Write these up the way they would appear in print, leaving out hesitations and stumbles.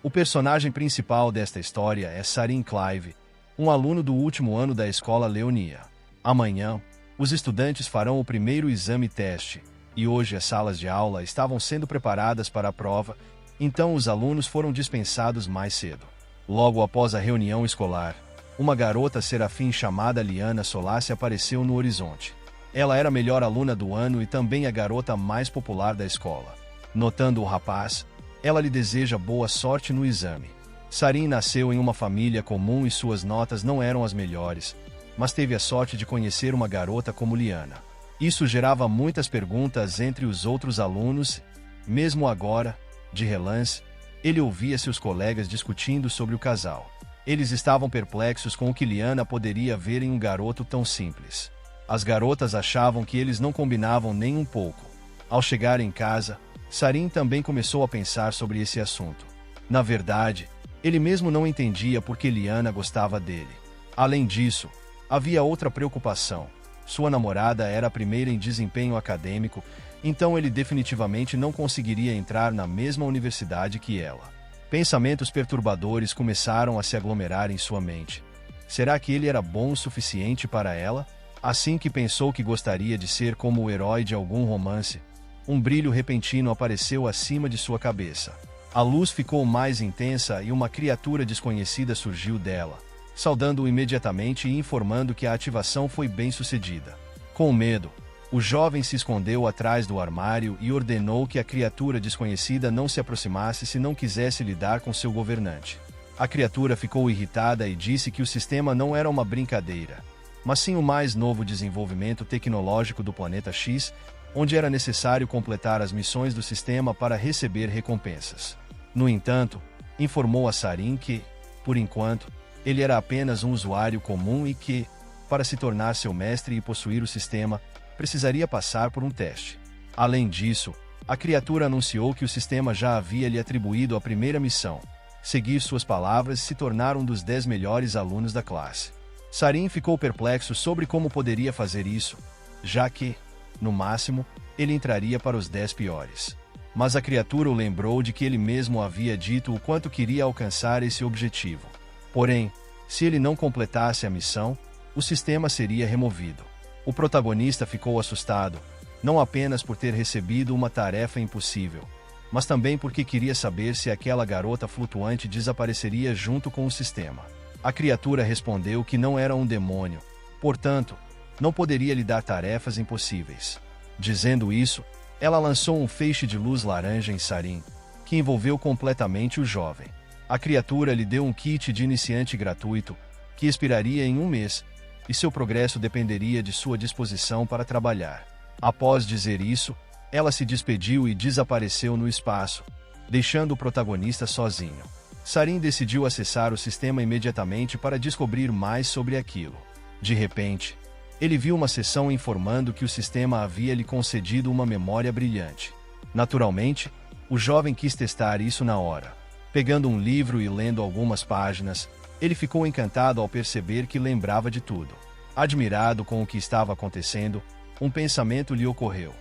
O personagem principal desta história é Sarin Clive, um aluno do último ano da escola Leonia. Amanhã, os estudantes farão o primeiro exame-teste, e hoje as salas de aula estavam sendo preparadas para a prova, então os alunos foram dispensados mais cedo. Logo após a reunião escolar, uma garota serafim chamada Liana Solace apareceu no horizonte. Ela era a melhor aluna do ano e também a garota mais popular da escola. Notando o rapaz, ela lhe deseja boa sorte no exame. Sarin nasceu em uma família comum e suas notas não eram as melhores, mas teve a sorte de conhecer uma garota como Liana. Isso gerava muitas perguntas entre os outros alunos. Mesmo agora, de relance, ele ouvia seus colegas discutindo sobre o casal. Eles estavam perplexos com o que Liana poderia ver em um garoto tão simples. As garotas achavam que eles não combinavam nem um pouco. Ao chegar em casa, Sarin também começou a pensar sobre esse assunto. Na verdade, ele mesmo não entendia por que Liana gostava dele. Além disso, havia outra preocupação. Sua namorada era a primeira em desempenho acadêmico, então ele definitivamente não conseguiria entrar na mesma universidade que ela. Pensamentos perturbadores começaram a se aglomerar em sua mente. Será que ele era bom o suficiente para ela? Assim que pensou que gostaria de ser como o herói de algum romance, um brilho repentino apareceu acima de sua cabeça. A luz ficou mais intensa e uma criatura desconhecida surgiu dela, saudando-o imediatamente e informando que a ativação foi bem-sucedida. Com medo, o jovem se escondeu atrás do armário e ordenou que a criatura desconhecida não se aproximasse se não quisesse lidar com seu governante. A criatura ficou irritada e disse que o sistema não era uma brincadeira, mas sim o mais novo desenvolvimento tecnológico do planeta X, onde era necessário completar as missões do sistema para receber recompensas. No entanto, informou a Sarin que, por enquanto, ele era apenas um usuário comum e que, para se tornar seu mestre e possuir o sistema, precisaria passar por um teste. Além disso, a criatura anunciou que o sistema já havia lhe atribuído a primeira missão: seguir suas palavras e se tornar um dos 10 melhores alunos da classe. Sarin ficou perplexo sobre como poderia fazer isso, já que, no máximo, ele entraria para os 10 piores. Mas a criatura o lembrou de que ele mesmo havia dito o quanto queria alcançar esse objetivo. Porém, se ele não completasse a missão, o sistema seria removido. O protagonista ficou assustado, não apenas por ter recebido uma tarefa impossível, mas também porque queria saber se aquela garota flutuante desapareceria junto com o sistema. A criatura respondeu que não era um demônio, portanto, não poderia lhe dar tarefas impossíveis. Dizendo isso, ela lançou um feixe de luz laranja em Sarin, que envolveu completamente o jovem. A criatura lhe deu um kit de iniciante gratuito, que expiraria em um mês, e seu progresso dependeria de sua disposição para trabalhar. Após dizer isso, ela se despediu e desapareceu no espaço, deixando o protagonista sozinho. Sarin decidiu acessar o sistema imediatamente para descobrir mais sobre aquilo. De repente, ele viu uma seção informando que o sistema havia lhe concedido uma memória brilhante. Naturalmente, o jovem quis testar isso na hora. Pegando um livro e lendo algumas páginas, ele ficou encantado ao perceber que lembrava de tudo. Admirado com o que estava acontecendo, um pensamento lhe ocorreu.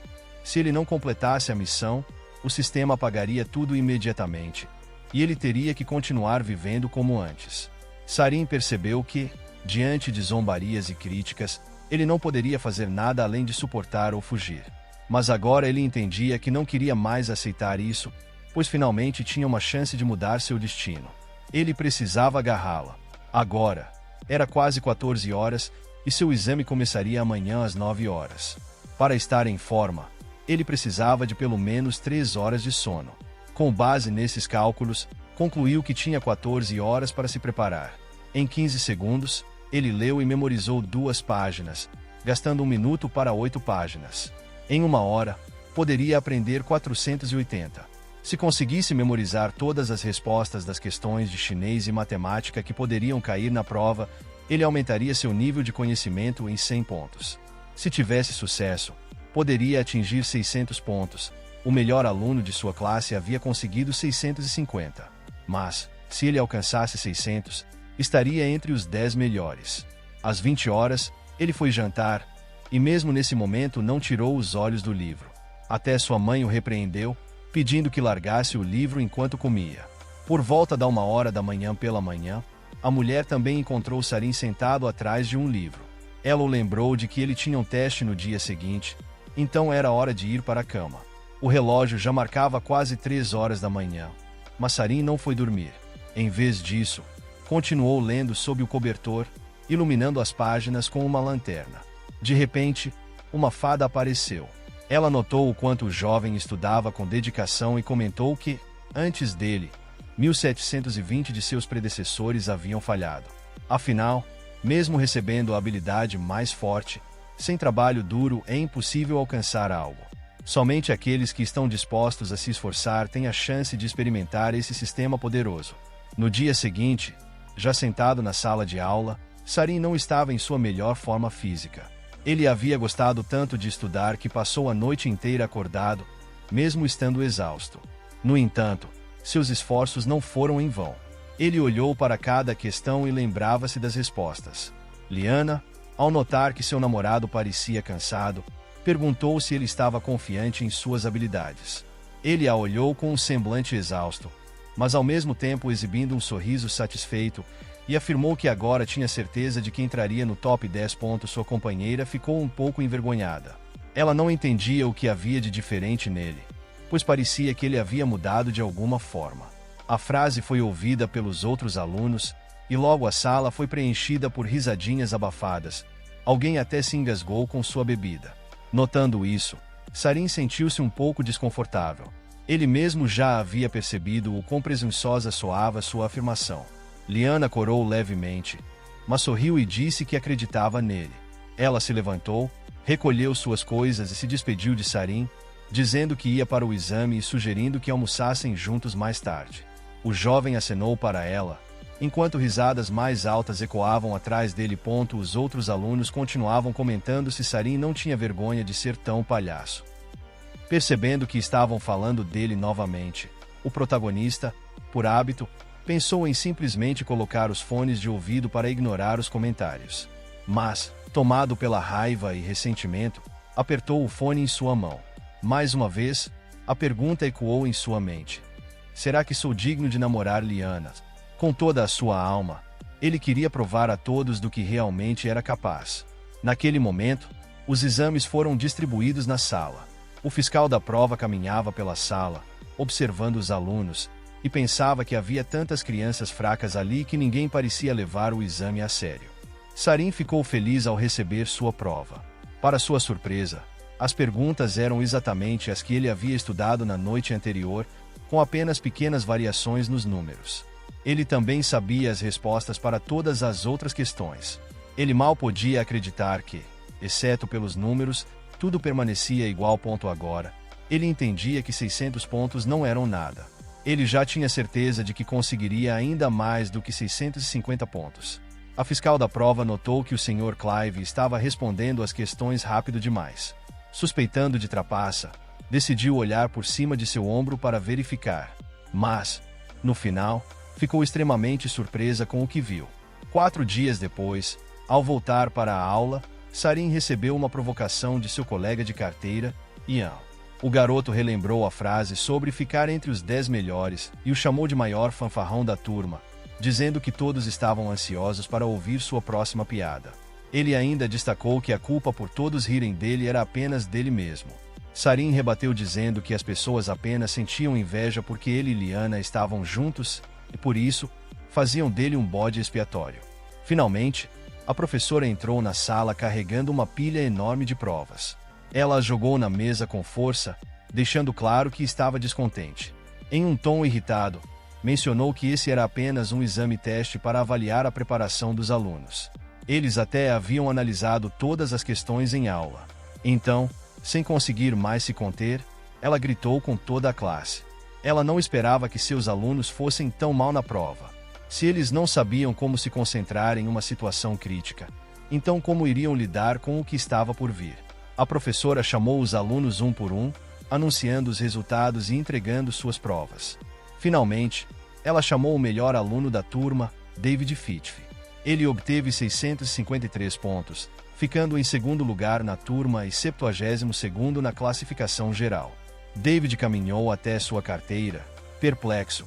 Se ele não completasse a missão, o sistema apagaria tudo imediatamente, e ele teria que continuar vivendo como antes. Sarin percebeu que, diante de zombarias e críticas, ele não poderia fazer nada além de suportar ou fugir. Mas agora ele entendia que não queria mais aceitar isso, pois finalmente tinha uma chance de mudar seu destino. Ele precisava agarrá-la. Agora, era quase 14 horas, e seu exame começaria amanhã às 9 horas. Para estar em forma, ele precisava de pelo menos 3 horas de sono. Com base nesses cálculos, concluiu que tinha 14 horas para se preparar. Em 15 segundos, ele leu e memorizou 2 páginas, gastando 1 minuto para 8 páginas. Em 1 hora, poderia aprender 480. Se conseguisse memorizar todas as respostas das questões de chinês e matemática que poderiam cair na prova, ele aumentaria seu nível de conhecimento em 100 pontos. Se tivesse sucesso, poderia atingir 600 pontos. O melhor aluno de sua classe havia conseguido 650. Mas, se ele alcançasse 600, estaria entre os 10 melhores. Às 20 horas, ele foi jantar, e mesmo nesse momento não tirou os olhos do livro. Até sua mãe o repreendeu, pedindo que largasse o livro enquanto comia. Por volta da 1 hora da manhã pela manhã, a mulher também encontrou Sarin sentado atrás de um livro. Ela o lembrou de que ele tinha um teste no dia seguinte, então era hora de ir para a cama. O relógio já marcava quase 3 horas da manhã, mas Sarin não foi dormir. Em vez disso, continuou lendo sob o cobertor, iluminando as páginas com uma lanterna. De repente, uma fada apareceu. Ela notou o quanto o jovem estudava com dedicação e comentou que, antes dele, 1720 de seus predecessores haviam falhado. Afinal, mesmo recebendo a habilidade mais forte, sem trabalho duro é impossível alcançar algo. Somente aqueles que estão dispostos a se esforçar têm a chance de experimentar esse sistema poderoso. No dia seguinte, já sentado na sala de aula, Sarin não estava em sua melhor forma física. Ele havia gostado tanto de estudar que passou a noite inteira acordado, mesmo estando exausto. No entanto, seus esforços não foram em vão. Ele olhou para cada questão e lembrava-se das respostas. Liana, ao notar que seu namorado parecia cansado, perguntou se ele estava confiante em suas habilidades. Ele a olhou com um semblante exausto, mas ao mesmo tempo exibindo um sorriso satisfeito, e afirmou que agora tinha certeza de que entraria no top 10. Sua companheira ficou um pouco envergonhada. Ela não entendia o que havia de diferente nele, pois parecia que ele havia mudado de alguma forma. A frase foi ouvida pelos outros alunos, e logo a sala foi preenchida por risadinhas abafadas. Alguém até se engasgou com sua bebida. Notando isso, Sarin sentiu-se um pouco desconfortável. Ele mesmo já havia percebido o quão presunçosa soava sua afirmação. Liana corou levemente, mas sorriu e disse que acreditava nele. Ela se levantou, recolheu suas coisas e se despediu de Sarin, dizendo que ia para o exame e sugerindo que almoçassem juntos mais tarde. O jovem acenou para ela, enquanto risadas mais altas ecoavam atrás dele. Os outros alunos continuavam comentando se Sarin não tinha vergonha de ser tão palhaço. Percebendo que estavam falando dele novamente, o protagonista, por hábito, pensou em simplesmente colocar os fones de ouvido para ignorar os comentários. Mas, tomado pela raiva e ressentimento, apertou o fone em sua mão. Mais uma vez, a pergunta ecoou em sua mente. Será que sou digno de namorar Liana? Com toda a sua alma, ele queria provar a todos do que realmente era capaz. Naquele momento, os exames foram distribuídos na sala. O fiscal da prova caminhava pela sala, observando os alunos, e pensava que havia tantas crianças fracas ali que ninguém parecia levar o exame a sério. Sarin ficou feliz ao receber sua prova. Para sua surpresa, as perguntas eram exatamente as que ele havia estudado na noite anterior, com apenas pequenas variações nos números. Ele também sabia as respostas para todas as outras questões. Ele mal podia acreditar que, exceto pelos números, tudo permanecia igual. Agora, ele entendia que 600 pontos não eram nada. Ele já tinha certeza de que conseguiria ainda mais do que 650 pontos. A fiscal da prova notou que o Sr. Clive estava respondendo as questões rápido demais. Suspeitando de trapaça, decidiu olhar por cima de seu ombro para verificar. Mas, no final, ficou extremamente surpresa com o que viu. 4 dias depois, ao voltar para a aula, Sarin recebeu uma provocação de seu colega de carteira, Ian. O garoto relembrou a frase sobre ficar entre os 10 melhores e o chamou de maior fanfarrão da turma, dizendo que todos estavam ansiosos para ouvir sua próxima piada. Ele ainda destacou que a culpa por todos rirem dele era apenas dele mesmo. Sarin rebateu dizendo que as pessoas apenas sentiam inveja porque ele e Liana estavam juntos e, por isso, faziam dele um bode expiatório. Finalmente, a professora entrou na sala carregando uma pilha enorme de provas. Ela as jogou na mesa com força, deixando claro que estava descontente. Em um tom irritado, mencionou que esse era apenas um exame-teste para avaliar a preparação dos alunos. Eles até haviam analisado todas as questões em aula. Então, sem conseguir mais se conter, ela gritou com toda a classe. Ela não esperava que seus alunos fossem tão mal na prova. Se eles não sabiam como se concentrar em uma situação crítica, então como iriam lidar com o que estava por vir? A professora chamou os alunos um por um, anunciando os resultados e entregando suas provas. Finalmente, ela chamou o melhor aluno da turma, David Fitch. Ele obteve 653 pontos, ficando em segundo lugar na turma e 72º na classificação geral. David caminhou até sua carteira, perplexo,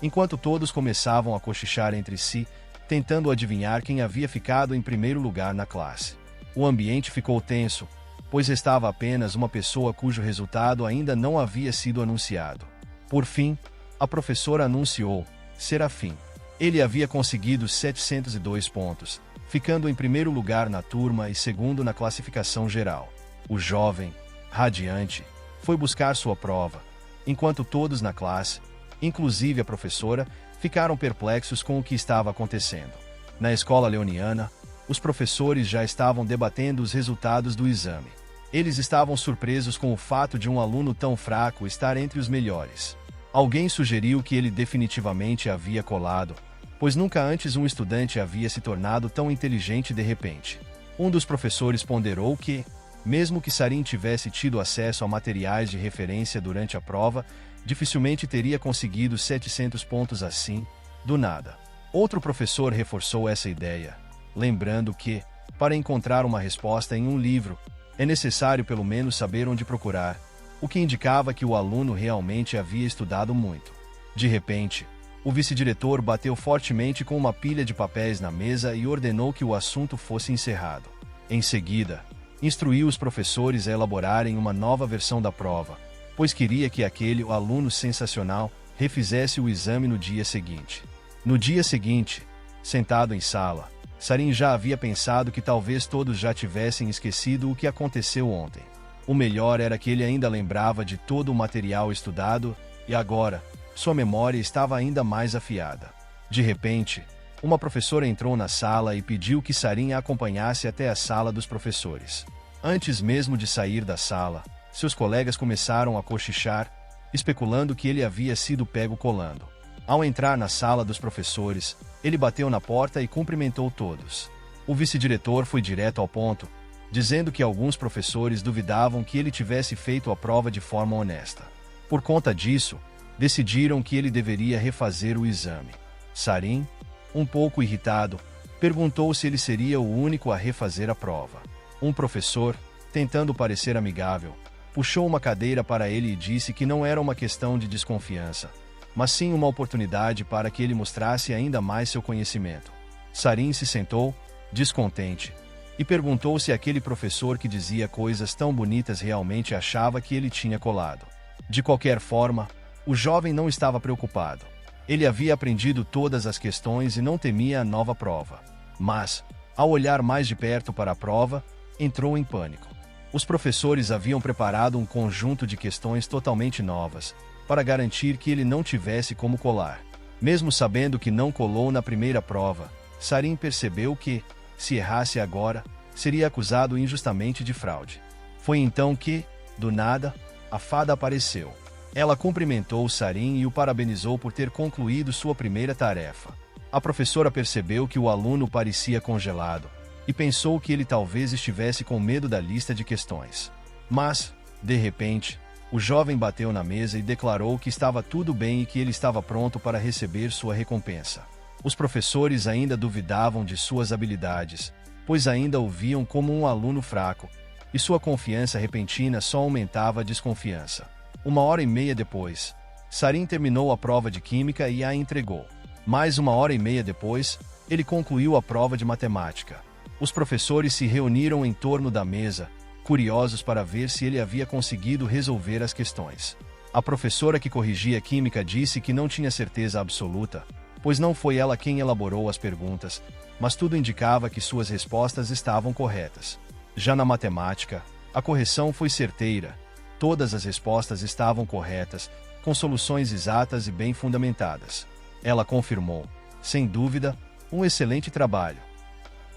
enquanto todos começavam a cochichar entre si, tentando adivinhar quem havia ficado em primeiro lugar na classe. O ambiente ficou tenso, pois restava apenas uma pessoa cujo resultado ainda não havia sido anunciado. Por fim, a professora anunciou: Serafim. Ele havia conseguido 702 pontos, ficando em primeiro lugar na turma e segundo na classificação geral. O jovem, radiante, foi buscar sua prova, enquanto todos na classe, inclusive a professora, ficaram perplexos com o que estava acontecendo. Na escola leoniana, os professores já estavam debatendo os resultados do exame. Eles estavam surpresos com o fato de um aluno tão fraco estar entre os melhores. Alguém sugeriu que ele definitivamente havia colado, pois nunca antes um estudante havia se tornado tão inteligente de repente. Um dos professores ponderou que, mesmo que Sarin tivesse tido acesso a materiais de referência durante a prova, dificilmente teria conseguido 700 pontos assim, do nada. Outro professor reforçou essa ideia, lembrando que, para encontrar uma resposta em um livro, é necessário pelo menos saber onde procurar, o que indicava que o aluno realmente havia estudado muito. De repente, o vice-diretor bateu fortemente com uma pilha de papéis na mesa e ordenou que o assunto fosse encerrado. Em seguida, instruiu os professores a elaborarem uma nova versão da prova, pois queria que aquele aluno sensacional refizesse o exame no dia seguinte. No dia seguinte, sentado em sala, Sarin já havia pensado que talvez todos já tivessem esquecido o que aconteceu ontem. O melhor era que ele ainda lembrava de todo o material estudado e agora, sua memória estava ainda mais afiada. De repente, uma professora entrou na sala e pediu que Sarin a acompanhasse até a sala dos professores. Antes mesmo de sair da sala, seus colegas começaram a cochichar, especulando que ele havia sido pego colando. Ao entrar na sala dos professores, ele bateu na porta e cumprimentou todos. O vice-diretor foi direto ao ponto, dizendo que alguns professores duvidavam que ele tivesse feito a prova de forma honesta. Por conta disso, decidiram que ele deveria refazer o exame. Sarin, um pouco irritado, perguntou se ele seria o único a refazer a prova. Um professor, tentando parecer amigável, puxou uma cadeira para ele e disse que não era uma questão de desconfiança, mas sim uma oportunidade para que ele mostrasse ainda mais seu conhecimento. Sarin se sentou, descontente, e perguntou se aquele professor que dizia coisas tão bonitas realmente achava que ele tinha colado. De qualquer forma, o jovem não estava preocupado. Ele havia aprendido todas as questões e não temia a nova prova. Mas, ao olhar mais de perto para a prova, entrou em pânico. Os professores haviam preparado um conjunto de questões totalmente novas, para garantir que ele não tivesse como colar. Mesmo sabendo que não colou na primeira prova, Sarin percebeu que, se errasse agora, seria acusado injustamente de fraude. Foi então que, do nada, a fada apareceu. Ela cumprimentou Sarin e o parabenizou por ter concluído sua primeira tarefa. A professora percebeu que o aluno parecia congelado e pensou que ele talvez estivesse com medo da lista de questões. Mas, de repente, o jovem bateu na mesa e declarou que estava tudo bem e que ele estava pronto para receber sua recompensa. Os professores ainda duvidavam de suas habilidades, pois ainda o viam como um aluno fraco, e sua confiança repentina só aumentava a desconfiança. 1h30 depois, Sarin terminou a prova de química e a entregou. Mais 1h30 depois, ele concluiu a prova de matemática. Os professores se reuniram em torno da mesa, curiosos para ver se ele havia conseguido resolver as questões. A professora que corrigia química disse que não tinha certeza absoluta, pois não foi ela quem elaborou as perguntas, mas tudo indicava que suas respostas estavam corretas. Já na matemática, a correção foi certeira. Todas as respostas estavam corretas, com soluções exatas e bem fundamentadas. Ela confirmou, sem dúvida, um excelente trabalho.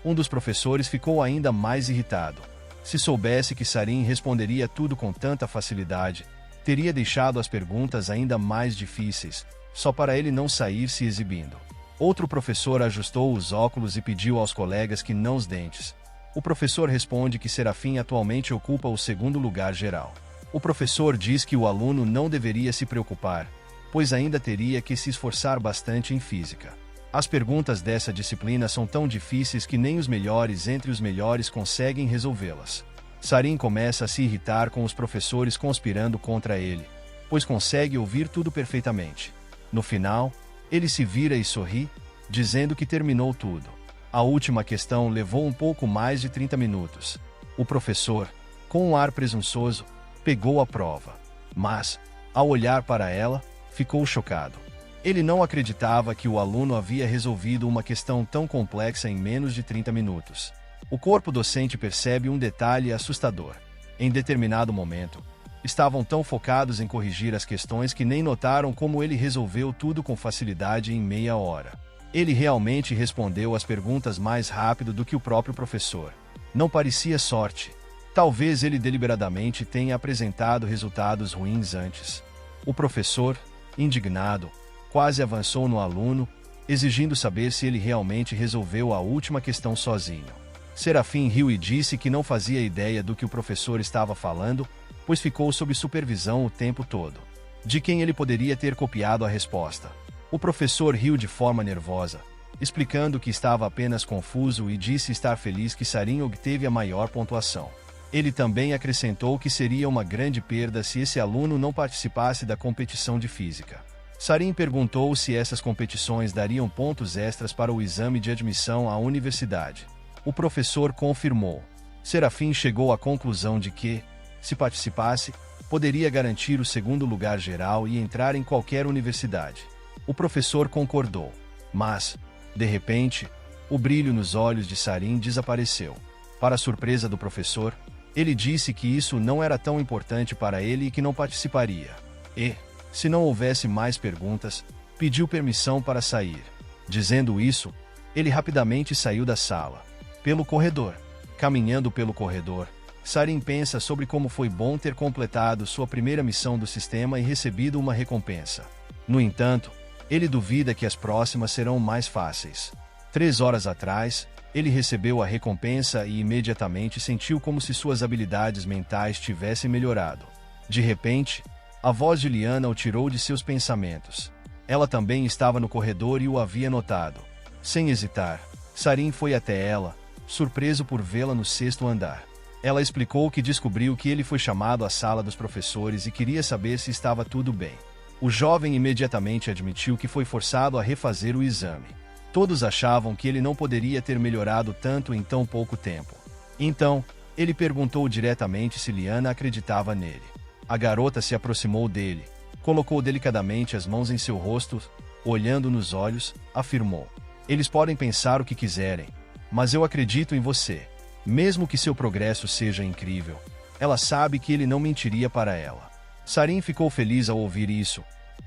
Um dos professores ficou ainda mais irritado. Se soubesse que Sarin responderia tudo com tanta facilidade, teria deixado as perguntas ainda mais difíceis, só para ele não sair se exibindo. Outro professor ajustou os óculos e pediu aos colegas que não os dentes. O professor responde que Serafim atualmente ocupa o segundo lugar geral. O professor diz que o aluno não deveria se preocupar, pois ainda teria que se esforçar bastante em física. As perguntas dessa disciplina são tão difíceis que nem os melhores entre os melhores conseguem resolvê-las. Sarin começa a se irritar com os professores conspirando contra ele, pois consegue ouvir tudo perfeitamente. No final, Ele se vira e sorri, dizendo que terminou tudo. A última questão levou um pouco mais de 30 minutos. O professor, com um ar presunçoso, pegou a prova. Mas, ao olhar para ela, ficou chocado. Ele não acreditava que o aluno havia resolvido uma questão tão complexa em menos de 30 minutos. O corpo docente percebe um detalhe assustador. Em determinado momento, estavam tão focados em corrigir as questões que nem notaram como ele resolveu tudo com facilidade em meia hora. Ele realmente respondeu as perguntas mais rápido do que o próprio professor. Não parecia sorte. Talvez ele deliberadamente tenha apresentado resultados ruins antes. O professor, indignado, quase avançou no aluno, exigindo saber se ele realmente resolveu a última questão sozinho. Serafim riu e disse que não fazia ideia do que o professor estava falando, pois ficou sob supervisão o tempo todo. De quem ele poderia ter copiado a resposta? O professor riu de forma nervosa, explicando que estava apenas confuso e disse estar feliz que Sarin obteve a maior pontuação. Ele também acrescentou que seria uma grande perda se esse aluno não participasse da competição de física. Sarin perguntou se essas competições dariam pontos extras para o exame de admissão à universidade. O professor confirmou. Serafim chegou à conclusão de que, se participasse, poderia garantir o segundo lugar geral e entrar em qualquer universidade. O professor concordou. Mas, de repente, o brilho nos olhos de Sarin desapareceu. Para a surpresa do professor, ele disse que isso não era tão importante para ele e que não participaria. E, se não houvesse mais perguntas, pediu permissão para sair. Dizendo isso, ele rapidamente saiu da sala. Pelo corredor. Caminhando pelo corredor, Sarin pensa sobre como foi bom ter completado sua primeira missão do sistema e recebido uma recompensa. No entanto, ele duvida que as próximas serão mais fáceis. 3 horas atrás, ele recebeu a recompensa e imediatamente sentiu como se suas habilidades mentais tivessem melhorado. De repente, a voz de Liana o tirou de seus pensamentos. Ela também estava no corredor e o havia notado. Sem hesitar, Sarin foi até ela, surpreso por vê-la no 6º andar. Ela explicou que descobriu que ele foi chamado à sala dos professores e queria saber se estava tudo bem. O jovem imediatamente admitiu que foi forçado a refazer o exame. Todos achavam que ele não poderia ter melhorado tanto em tão pouco tempo. Então, ele perguntou diretamente se Liana acreditava nele. A garota se aproximou dele, colocou delicadamente as mãos em seu rosto, olhando nos olhos, afirmou: "Eles podem pensar o que quiserem, mas eu acredito em você. Mesmo que seu progresso seja incrível, ela sabe que ele não mentiria para ela." Sarin ficou feliz ao ouvir isso,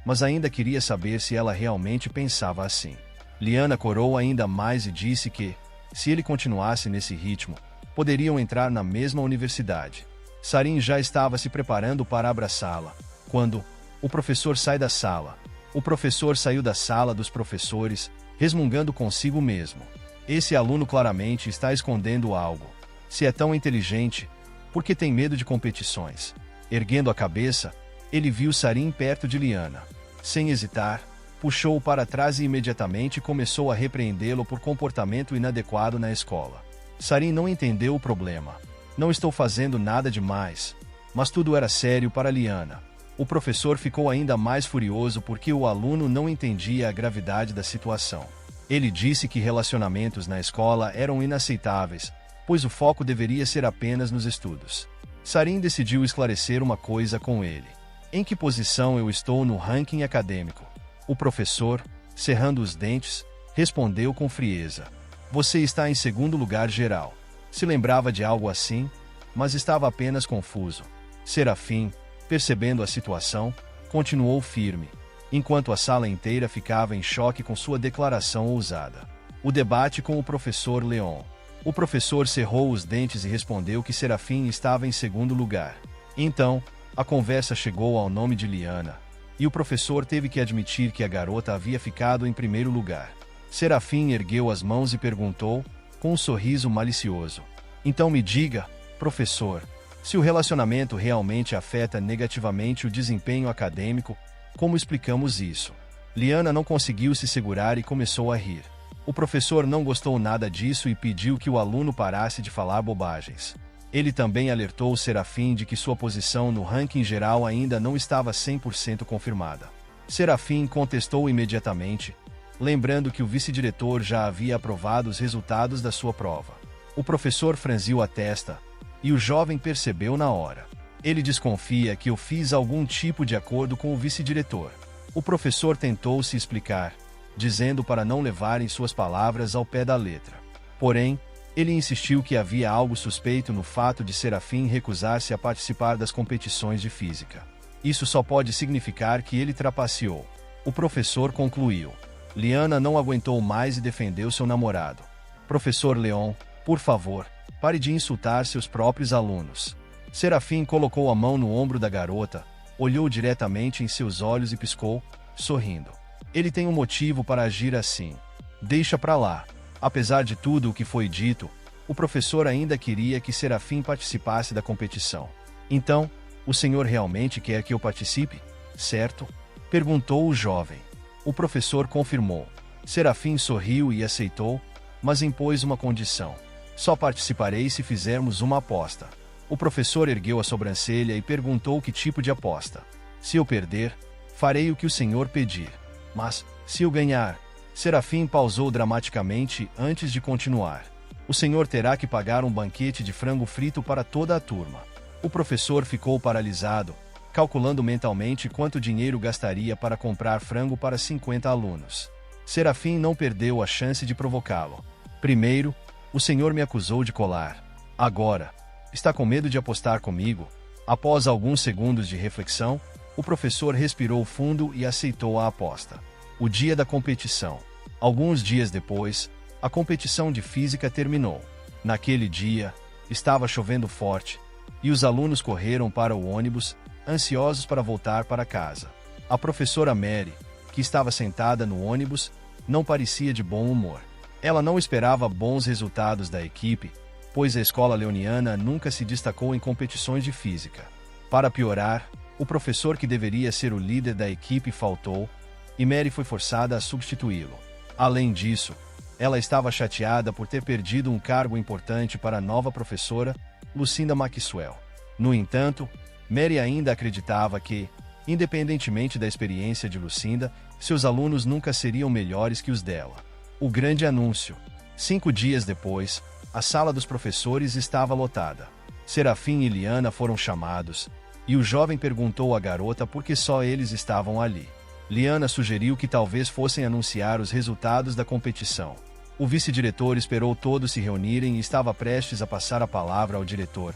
mas ainda queria saber se ela realmente pensava assim. Liana corou ainda mais e disse que, se ele continuasse nesse ritmo, poderiam entrar na mesma universidade. Sarin já estava se preparando para abraçá-la, quando o professor sai da sala. O professor saiu da sala dos professores, resmungando consigo mesmo. Esse aluno claramente está escondendo algo. Se é tão inteligente, por que tem medo de competições? Erguendo a cabeça, ele viu Sarin perto de Liana. Sem hesitar, puxou-o para trás e imediatamente começou a repreendê-lo por comportamento inadequado na escola. Sarin não entendeu o problema. Não estou fazendo nada demais. Mas tudo era sério para Liana. O professor ficou ainda mais furioso porque o aluno não entendia a gravidade da situação. Ele disse que relacionamentos na escola eram inaceitáveis, pois o foco deveria ser apenas nos estudos. Sarin decidiu esclarecer uma coisa com ele. Em que posição eu estou no ranking acadêmico? O professor, cerrando os dentes, respondeu com frieza: "Você está em 2º lugar geral." Se lembrava de algo assim, mas estava apenas confuso. Serafim, percebendo a situação, continuou firme, enquanto a sala inteira ficava em choque com sua declaração ousada. O debate com o professor Leon. O professor cerrou os dentes e respondeu que Serafim estava em 2º lugar. Então, a conversa chegou ao nome de Liana, e o professor teve que admitir que a garota havia ficado em 1º lugar. Serafim ergueu as mãos e perguntou, com um sorriso malicioso: "Então me diga, professor, se o relacionamento realmente afeta negativamente o desempenho acadêmico, como explicamos isso?" Liana não conseguiu se segurar e começou a rir. O professor não gostou nada disso e pediu que o aluno parasse de falar bobagens. Ele também alertou Serafim de que sua posição no ranking geral ainda não estava 100% confirmada. Serafim contestou imediatamente, lembrando que o vice-diretor já havia aprovado os resultados da sua prova. O professor franziu a testa, e o jovem percebeu na hora. Ele desconfia que eu fiz algum tipo de acordo com o vice-diretor. O professor tentou se explicar, dizendo para não levarem suas palavras ao pé da letra. Porém, ele insistiu que havia algo suspeito no fato de Serafim recusar-se a participar das competições de física. Isso só pode significar que ele trapaceou. O professor concluiu. Liana não aguentou mais e defendeu seu namorado. Professor Leon, por favor, pare de insultar seus próprios alunos. Serafim colocou a mão no ombro da garota, olhou diretamente em seus olhos e piscou, sorrindo. Ele tem um motivo para agir assim. Deixa pra lá. Apesar de tudo o que foi dito, o professor ainda queria que Serafim participasse da competição. Então, o senhor realmente quer que eu participe? Certo? Perguntou o jovem. O professor confirmou. Serafim sorriu e aceitou, mas impôs uma condição. Só participarei se fizermos uma aposta. O professor ergueu a sobrancelha e perguntou que tipo de aposta. Se eu perder, farei o que o senhor pedir. Mas, se eu ganhar... Serafim pausou dramaticamente antes de continuar. O senhor terá que pagar um banquete de frango frito para toda a turma. O professor ficou paralisado, calculando mentalmente quanto dinheiro gastaria para comprar frango para 50 alunos. Serafim não perdeu a chance de provocá-lo. Primeiro, o senhor me acusou de colar. Agora, está com medo de apostar comigo? Após alguns segundos de reflexão, o professor respirou fundo e aceitou a aposta. O dia da competição. Alguns dias depois, a competição de física terminou. Naquele dia, estava chovendo forte, e os alunos correram para o ônibus, ansiosos para voltar para casa. A professora Mary, que estava sentada no ônibus, não parecia de bom humor. Ela não esperava bons resultados da equipe, pois a escola leoniana nunca se destacou em competições de física. Para piorar, o professor que deveria ser o líder da equipe faltou, e Mary foi forçada a substituí-lo. Além disso, ela estava chateada por ter perdido um cargo importante para a nova professora, Lucinda Maxwell. No entanto, Mary ainda acreditava que, independentemente da experiência de Lucinda, seus alunos nunca seriam melhores que os dela. O grande anúncio. 5 dias depois, a sala dos professores estava lotada. Serafim e Liana foram chamados, e o jovem perguntou à garota por que só eles estavam ali. Liana sugeriu que talvez fossem anunciar os resultados da competição. O vice-diretor esperou todos se reunirem e estava prestes a passar a palavra ao diretor,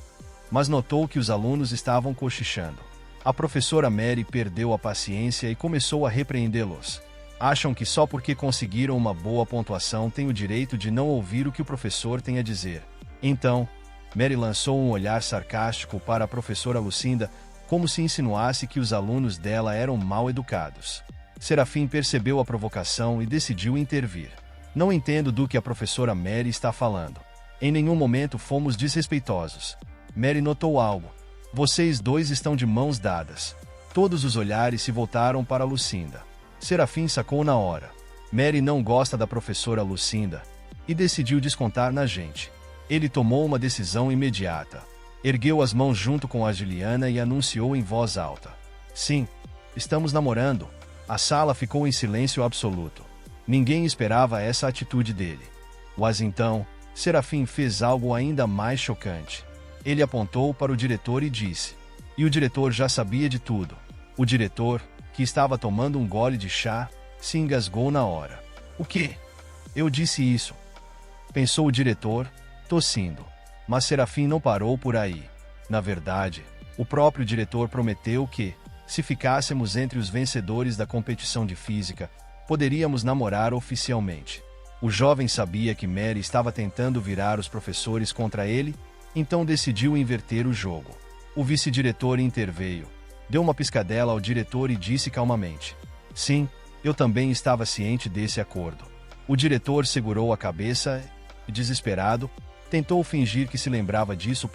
mas notou que os alunos estavam cochichando. A professora Mary perdeu a paciência e começou a repreendê-los. Acham que só porque conseguiram uma boa pontuação têm o direito de não ouvir o que o professor tem a dizer. Então, Mary lançou um olhar sarcástico para a professora Lucinda, como se insinuasse que os alunos dela eram mal educados. Serafim percebeu a provocação e decidiu intervir. Não entendo do que a professora Mary está falando. Em nenhum momento fomos desrespeitosos. Mary notou algo. Vocês dois estão de mãos dadas. Todos os olhares se voltaram para Lucinda. Serafim sacou na hora. Mary não gosta da professora Lucinda e decidiu descontar na gente. Ele tomou uma decisão imediata. Ergueu as mãos junto com a Juliana e anunciou em voz alta. Sim, estamos namorando. A sala ficou em silêncio absoluto. Ninguém esperava essa atitude dele. Mas então, Serafim fez algo ainda mais chocante. Ele apontou para o diretor e disse. E o diretor já sabia de tudo. O diretor, que estava tomando um gole de chá, se engasgou na hora. O quê? Eu disse isso. Pensou o diretor, tossindo. Mas Serafim não parou por aí. Na verdade, o próprio diretor prometeu que, se ficássemos entre os vencedores da competição de física, poderíamos namorar oficialmente. O jovem sabia que Mary estava tentando virar os professores contra ele, então decidiu inverter o jogo. O vice-diretor interveio, deu uma piscadela ao diretor e disse calmamente. Sim, eu também estava ciente desse acordo. O diretor segurou a cabeça e, desesperado, tentou fingir que se lembrava disso.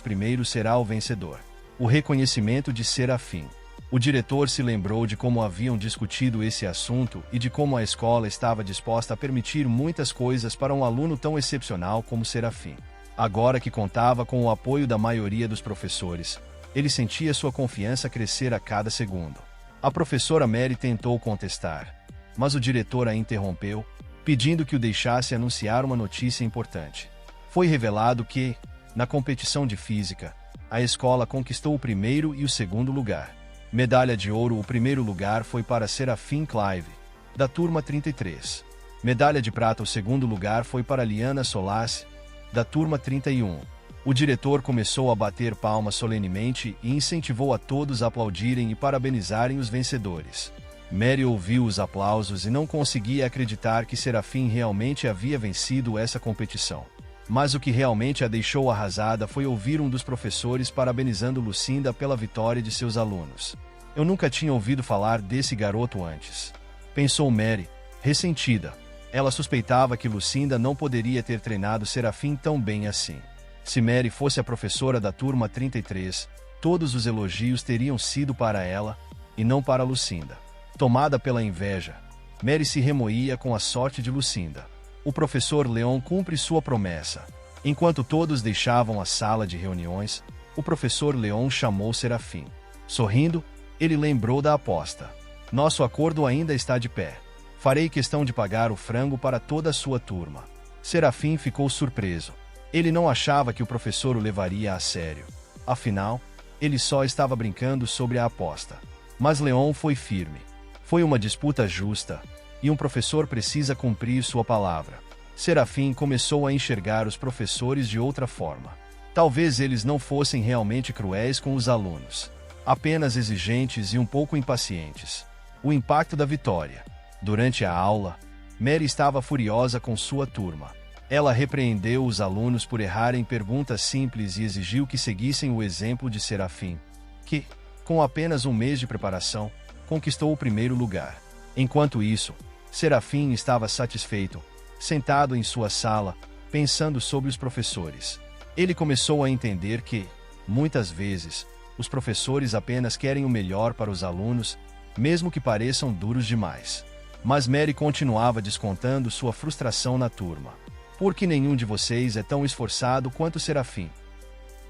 Primeiro será o vencedor. O reconhecimento de Serafim. O diretor se lembrou de como haviam discutido esse assunto e de como a escola estava disposta a permitir muitas coisas para um aluno tão excepcional como Serafim. Agora que contava com o apoio da maioria dos professores, ele sentia sua confiança crescer a cada segundo. A professora Mary tentou contestar. mas o diretor a interrompeu, pedindo que o deixasse anunciar uma notícia importante. Foi revelado que, na competição de física, a escola conquistou o primeiro e o segundo lugar. Medalha de ouro: o primeiro lugar foi para Serafim Clive, da turma 33. Medalha de prata: o segundo lugar foi para Liana Solassi, da turma 31. O diretor começou a bater palmas solenemente e incentivou a todos a aplaudirem e parabenizarem os vencedores. Mary ouviu os aplausos e não conseguia acreditar que Serafim realmente havia vencido essa competição. Mas o que realmente a deixou arrasada foi ouvir um dos professores parabenizando Lucinda pela vitória de seus alunos. Eu nunca tinha ouvido falar desse garoto antes, pensou Mary, ressentida. Ela suspeitava que Lucinda não poderia ter treinado Serafim tão bem assim. Se Mary fosse a professora da turma 33, todos os elogios teriam sido para ela, e não para Lucinda. Tomada pela inveja, Mary se remoía com a sorte de Lucinda. O professor Leon cumpre sua promessa. Enquanto todos deixavam a sala de reuniões, o professor Leon chamou Serafim. Sorrindo, ele lembrou da aposta. Nosso acordo ainda está de pé. Farei questão de pagar o frango para toda a sua turma. Serafim ficou surpreso. Ele não achava que o professor o levaria a sério. Afinal, ele só estava brincando sobre a aposta. Mas Leon foi firme. Foi uma disputa justa, e um professor precisa cumprir sua palavra. Serafim começou a enxergar os professores de outra forma. Talvez eles não fossem realmente cruéis com os alunos, apenas exigentes e um pouco impacientes. O impacto da vitória. Durante a aula, Mary estava furiosa com sua turma. Ela repreendeu os alunos por errarem perguntas simples e exigiu que seguissem o exemplo de Serafim, que, com apenas um mês de preparação, conquistou o primeiro lugar. Enquanto isso, Serafim estava satisfeito, sentado em sua sala, pensando sobre os professores. Ele começou a entender que, muitas vezes, os professores apenas querem o melhor para os alunos, mesmo que pareçam duros demais. Mas Mary continuava descontando sua frustração na turma. Por que nenhum de vocês é tão esforçado quanto Serafim?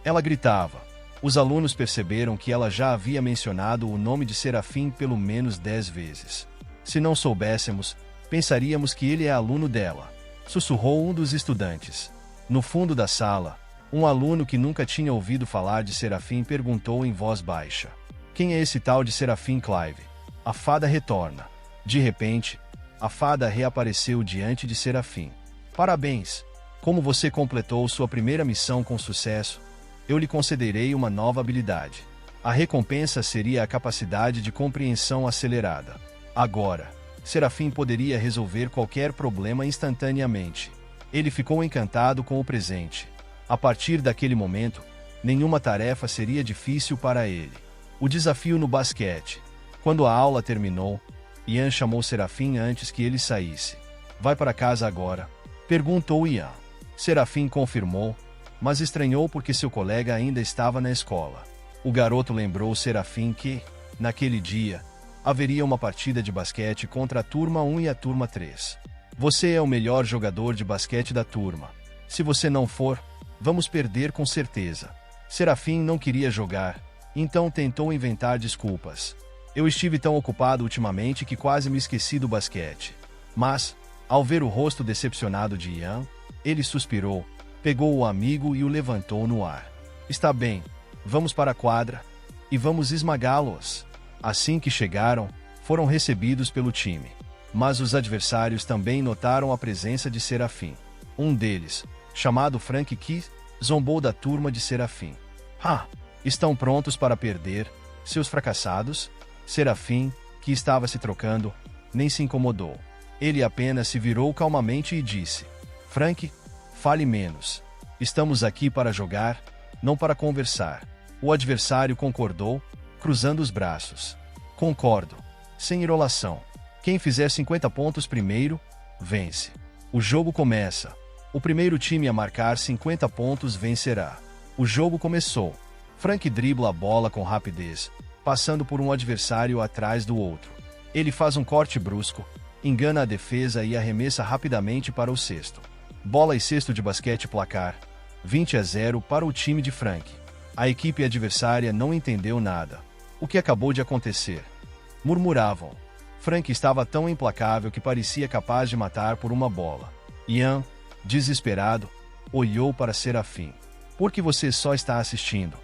Ela gritava. Os alunos perceberam que ela já havia mencionado o nome de Serafim pelo menos 10 vezes. Se não soubéssemos, pensaríamos que ele é aluno dela, sussurrou um dos estudantes. No fundo da sala, um aluno que nunca tinha ouvido falar de Serafim perguntou em voz baixa: quem é esse tal de Serafim Clive? A fada retorna. De repente, a fada reapareceu diante de Serafim. Parabéns! Como você completou sua primeira missão com sucesso, eu lhe concederei uma nova habilidade. A recompensa seria a capacidade de compreensão acelerada. Agora, Serafim poderia resolver qualquer problema instantaneamente. Ele ficou encantado com o presente. A partir daquele momento, nenhuma tarefa seria difícil para ele. O desafio no basquete. Quando a aula terminou, Ian chamou Serafim antes que ele saísse. Vai para casa agora? Perguntou Ian. Serafim confirmou, mas estranhou porque seu colega ainda estava na escola. O garoto lembrou Serafim que, naquele dia, haveria uma partida de basquete contra a turma 1 e a turma 3. Você é o melhor jogador de basquete da turma. Se você não for, vamos perder com certeza. Serafim não queria jogar, então tentou inventar desculpas. Eu estive tão ocupado ultimamente que quase me esqueci do basquete. Mas, ao ver o rosto decepcionado de Ian, ele suspirou, pegou o amigo e o levantou no ar. Está bem, vamos para a quadra, e vamos esmagá-los. Assim que chegaram, foram recebidos pelo time. Mas os adversários também notaram a presença de Serafim. Um deles, chamado Frank Key, zombou da turma de Serafim. Estão prontos para perder, seus fracassados? Serafim, que estava se trocando, nem se incomodou. Ele apenas se virou calmamente e disse: Frank, fale menos. Estamos aqui para jogar, não para conversar. O adversário concordou, cruzando os braços. Concordo. Sem enrolação. Quem fizer 50 pontos primeiro, vence. O jogo começa. O primeiro time a marcar 50 pontos vencerá. O jogo começou. Frank dribla a bola com rapidez, passando por um adversário atrás do outro. Ele faz um corte brusco, engana a defesa e arremessa rapidamente para o cesto. Bola e cesto de basquete placar. 20-0 para o time de Frank. A equipe adversária não entendeu nada. O que acabou de acontecer? Murmuravam. Frank estava tão implacável que parecia capaz de matar por uma bola. Ian, desesperado, olhou para Serafim. Por que você só está assistindo?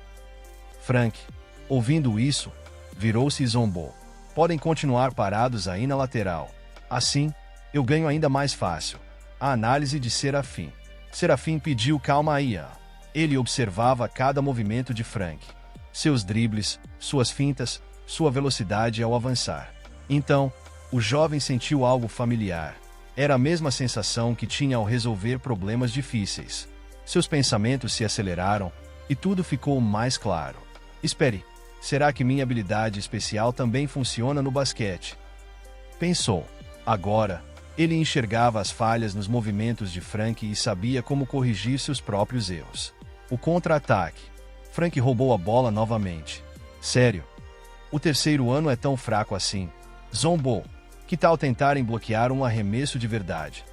Frank, ouvindo isso, virou-se e zombou. Podem continuar parados aí na lateral. Assim, eu ganho ainda mais fácil. A análise de Serafim. Serafim pediu calma a Ian. Ele observava cada movimento de Frank. Seus dribles, suas fintas, sua velocidade ao avançar. Então, o jovem sentiu algo familiar. Era a mesma sensação que tinha ao resolver problemas difíceis. Seus pensamentos se aceleraram e tudo ficou mais claro. Espere, será que minha habilidade especial também funciona no basquete? Pensou. Agora, ele enxergava as falhas nos movimentos de Frank e sabia como corrigir seus próprios erros. O contra-ataque. Frank roubou a bola novamente. Sério? O terceiro ano é tão fraco assim? Zombou. Que tal tentarem bloquear um arremesso de verdade?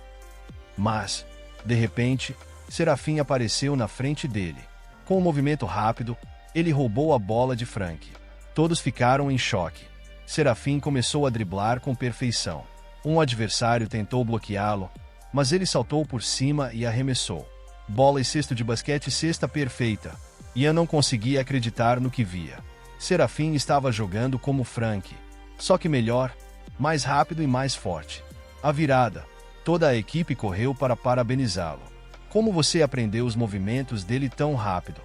Mas, de repente, Serafim apareceu na frente dele. Com um movimento rápido, ele roubou a bola de Frank. Todos ficaram em choque. Serafim começou a driblar com perfeição. Um adversário tentou bloqueá-lo, mas ele saltou por cima e arremessou. Bola e cesto de basquete, cesta perfeita. Ian não conseguia acreditar no que via. Serafim estava jogando como Frank, só que melhor, mais rápido e mais forte. A virada. Toda a equipe correu para parabenizá-lo. Como você aprendeu os movimentos dele tão rápido?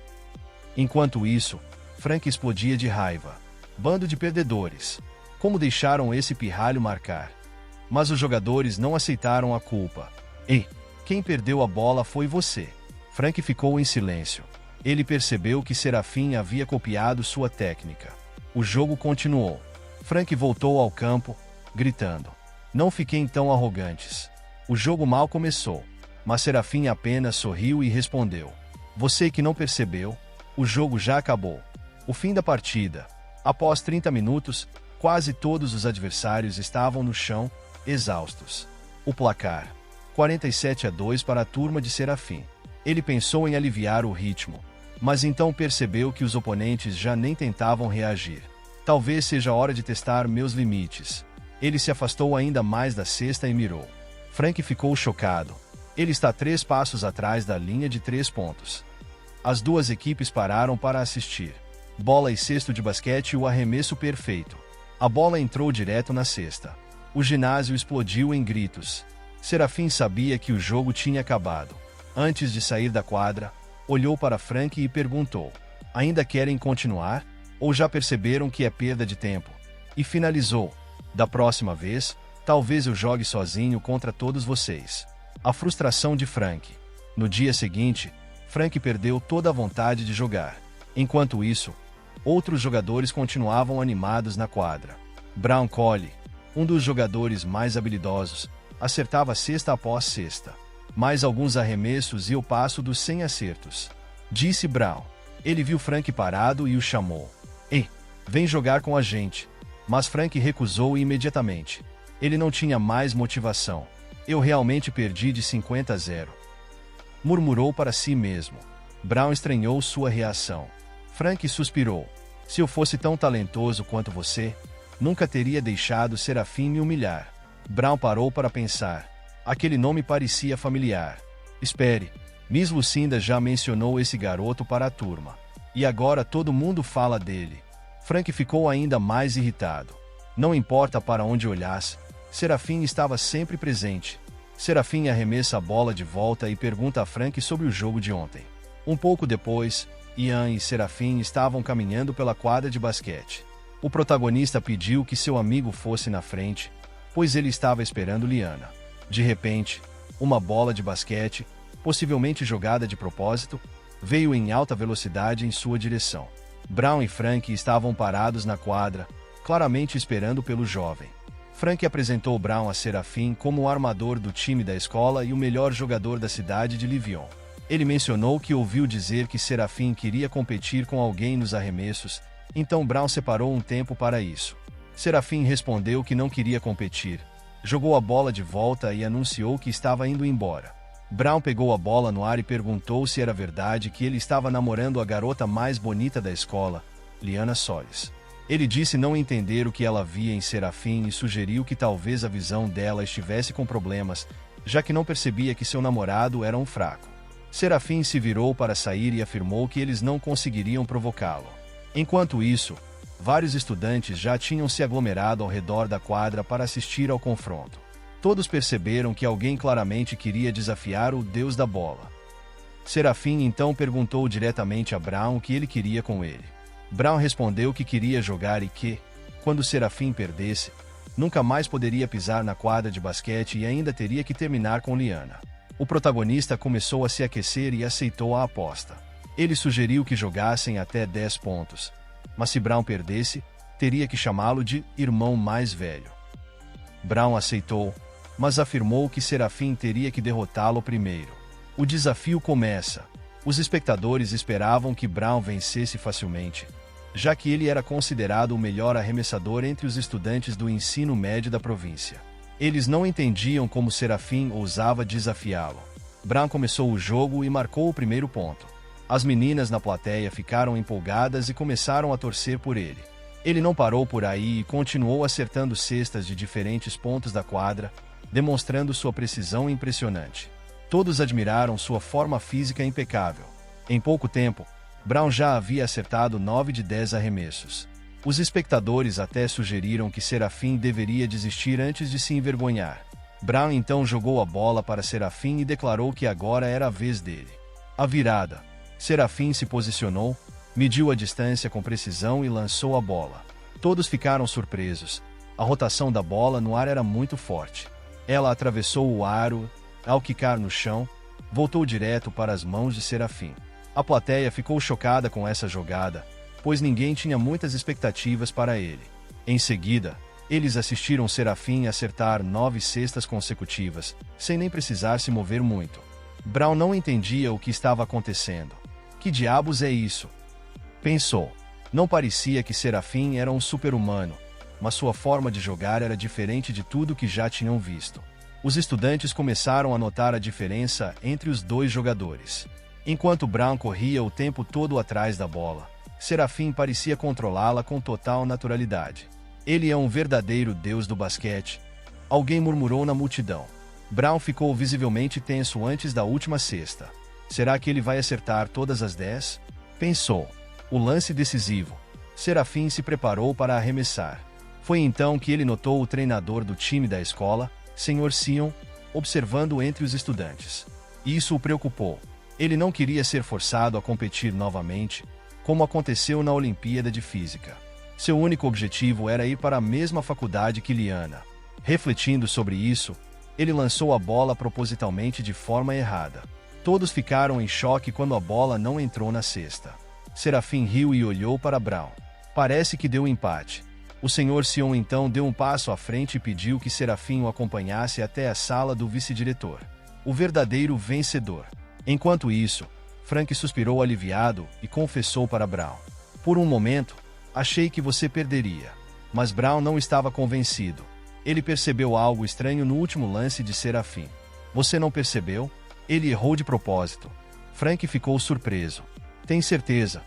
Enquanto isso, Frank explodia de raiva. Bando de perdedores. Como deixaram esse pirralho marcar? Mas os jogadores não aceitaram a culpa. Ei, quem perdeu a bola foi você. Frank ficou em silêncio. Ele percebeu que Serafim havia copiado sua técnica. O jogo continuou. Frank voltou ao campo, gritando. Não fiquem tão arrogantes. O jogo mal começou, mas Serafim apenas sorriu e respondeu. Você que não percebeu, o jogo já acabou. O fim da partida. Após 30 minutos, quase todos os adversários estavam no chão, exaustos. O placar. 47-2 para a turma de Serafim. Ele pensou em aliviar o ritmo, mas então percebeu que os oponentes já nem tentavam reagir. Talvez seja a hora de testar meus limites. Ele se afastou ainda mais da cesta e mirou. Frank ficou chocado. Ele está 3 passos atrás da linha de 3 pontos. As duas equipes pararam para assistir. Bola e cesto de basquete e o arremesso perfeito. A bola entrou direto na cesta. O ginásio explodiu em gritos. Serafim sabia que o jogo tinha acabado. Antes de sair da quadra, olhou para Frank e perguntou: ainda querem continuar? Ou já perceberam que é perda de tempo? E finalizou: da próxima vez, talvez eu jogue sozinho contra todos vocês. A frustração de Frank. No dia seguinte, Frank perdeu toda a vontade de jogar. Enquanto isso, outros jogadores continuavam animados na quadra. Brown Collie, um dos jogadores mais habilidosos, acertava cesta após cesta. Mais alguns arremessos e o passo dos 100 acertos. Disse Brown. Ele viu Frank parado e o chamou. Ei, vem jogar com a gente. Mas Frank recusou imediatamente. Ele não tinha mais motivação. Eu realmente perdi de 50-0. Murmurou para si mesmo. Brown estranhou sua reação. Frank suspirou. Se eu fosse tão talentoso quanto você, nunca teria deixado Serafim me humilhar. Brown parou para pensar. Aquele nome parecia familiar. Espere, Miss Lucinda já mencionou esse garoto para a turma. E agora todo mundo fala dele. Frank ficou ainda mais irritado. Não importa para onde olhasse, Serafim estava sempre presente. Serafim arremessa a bola de volta e pergunta a Frank sobre o jogo de ontem. Um pouco depois, Ian e Serafim estavam caminhando pela quadra de basquete. O protagonista pediu que seu amigo fosse na frente, pois ele estava esperando Liana. De repente, uma bola de basquete, possivelmente jogada de propósito, veio em alta velocidade em sua direção. Brown e Frank estavam parados na quadra, claramente esperando pelo jovem. Frank apresentou Brown a Serafim como o armador do time da escola e o melhor jogador da cidade de Livion. Ele mencionou que ouviu dizer que Serafim queria competir com alguém nos arremessos, então Brown separou um tempo para isso. Serafim respondeu que não queria competir, jogou a bola de volta e anunciou que estava indo embora. Brown pegou a bola no ar e perguntou se era verdade que ele estava namorando a garota mais bonita da escola, Liana Solis. Ele disse não entender o que ela via em Serafim e sugeriu que talvez a visão dela estivesse com problemas, já que não percebia que seu namorado era um fraco. Serafim se virou para sair e afirmou que eles não conseguiriam provocá-lo. Enquanto isso, vários estudantes já tinham se aglomerado ao redor da quadra para assistir ao confronto. Todos perceberam que alguém claramente queria desafiar o deus da bola. Serafim então perguntou diretamente a Brown o que ele queria com ele. Brown respondeu que queria jogar e que, quando Serafim perdesse, nunca mais poderia pisar na quadra de basquete e ainda teria que terminar com Liana. O protagonista começou a se aquecer e aceitou a aposta. Ele sugeriu que jogassem até 10 pontos, mas se Brown perdesse, teria que chamá-lo de irmão mais velho. Brown aceitou, mas afirmou que Serafim teria que derrotá-lo primeiro. O desafio começa. Os espectadores esperavam que Brown vencesse facilmente, já que ele era considerado o melhor arremessador entre os estudantes do ensino médio da província. Eles não entendiam como Serafim ousava desafiá-lo. Brown começou o jogo e marcou o primeiro ponto. As meninas na plateia ficaram empolgadas e começaram a torcer por ele. Ele não parou por aí e continuou acertando cestas de diferentes pontos da quadra, demonstrando sua precisão impressionante. Todos admiraram sua forma física impecável. Em pouco tempo, Brown já havia acertado 9 de 10 arremessos. Os espectadores até sugeriram que Serafim deveria desistir antes de se envergonhar. Brown então jogou a bola para Serafim e declarou que agora era a vez dele. A virada. Serafim se posicionou, mediu a distância com precisão e lançou a bola. Todos ficaram surpresos. A rotação da bola no ar era muito forte. Ela atravessou o aro, ao quicar no chão, voltou direto para as mãos de Serafim. A plateia ficou chocada com essa jogada, pois ninguém tinha muitas expectativas para ele. Em seguida, eles assistiram Serafim acertar 9 cestas consecutivas, sem nem precisar se mover muito. Brown não entendia o que estava acontecendo. Que diabos é isso? Pensou. Não parecia que Serafim era um super-humano, mas sua forma de jogar era diferente de tudo que já tinham visto. Os estudantes começaram a notar a diferença entre os dois jogadores. Enquanto Brown corria o tempo todo atrás da bola, Serafim parecia controlá-la com total naturalidade. Ele é um verdadeiro deus do basquete, alguém murmurou na multidão. Brown ficou visivelmente tenso antes da última cesta. Será que ele vai acertar todas as 10? Pensou. O lance decisivo. Serafim se preparou para arremessar. Foi então que ele notou o treinador do time da escola, Sr. Sion, observando entre os estudantes. Isso o preocupou. Ele não queria ser forçado a competir novamente, como aconteceu na Olimpíada de Física. Seu único objetivo era ir para a mesma faculdade que Liana. Refletindo sobre isso, ele lançou a bola propositalmente de forma errada. Todos ficaram em choque quando a bola não entrou na cesta. Serafim riu e olhou para Brown. Parece que deu empate. O Sr. Sion então deu um passo à frente e pediu que Serafim o acompanhasse até a sala do vice-diretor. O verdadeiro vencedor. Enquanto isso, Frank suspirou aliviado e confessou para Brown. Por um momento, achei que você perderia. Mas Brown não estava convencido. Ele percebeu algo estranho no último lance de Serafim. Você não percebeu? Ele errou de propósito. Frank ficou surpreso. Tem certeza?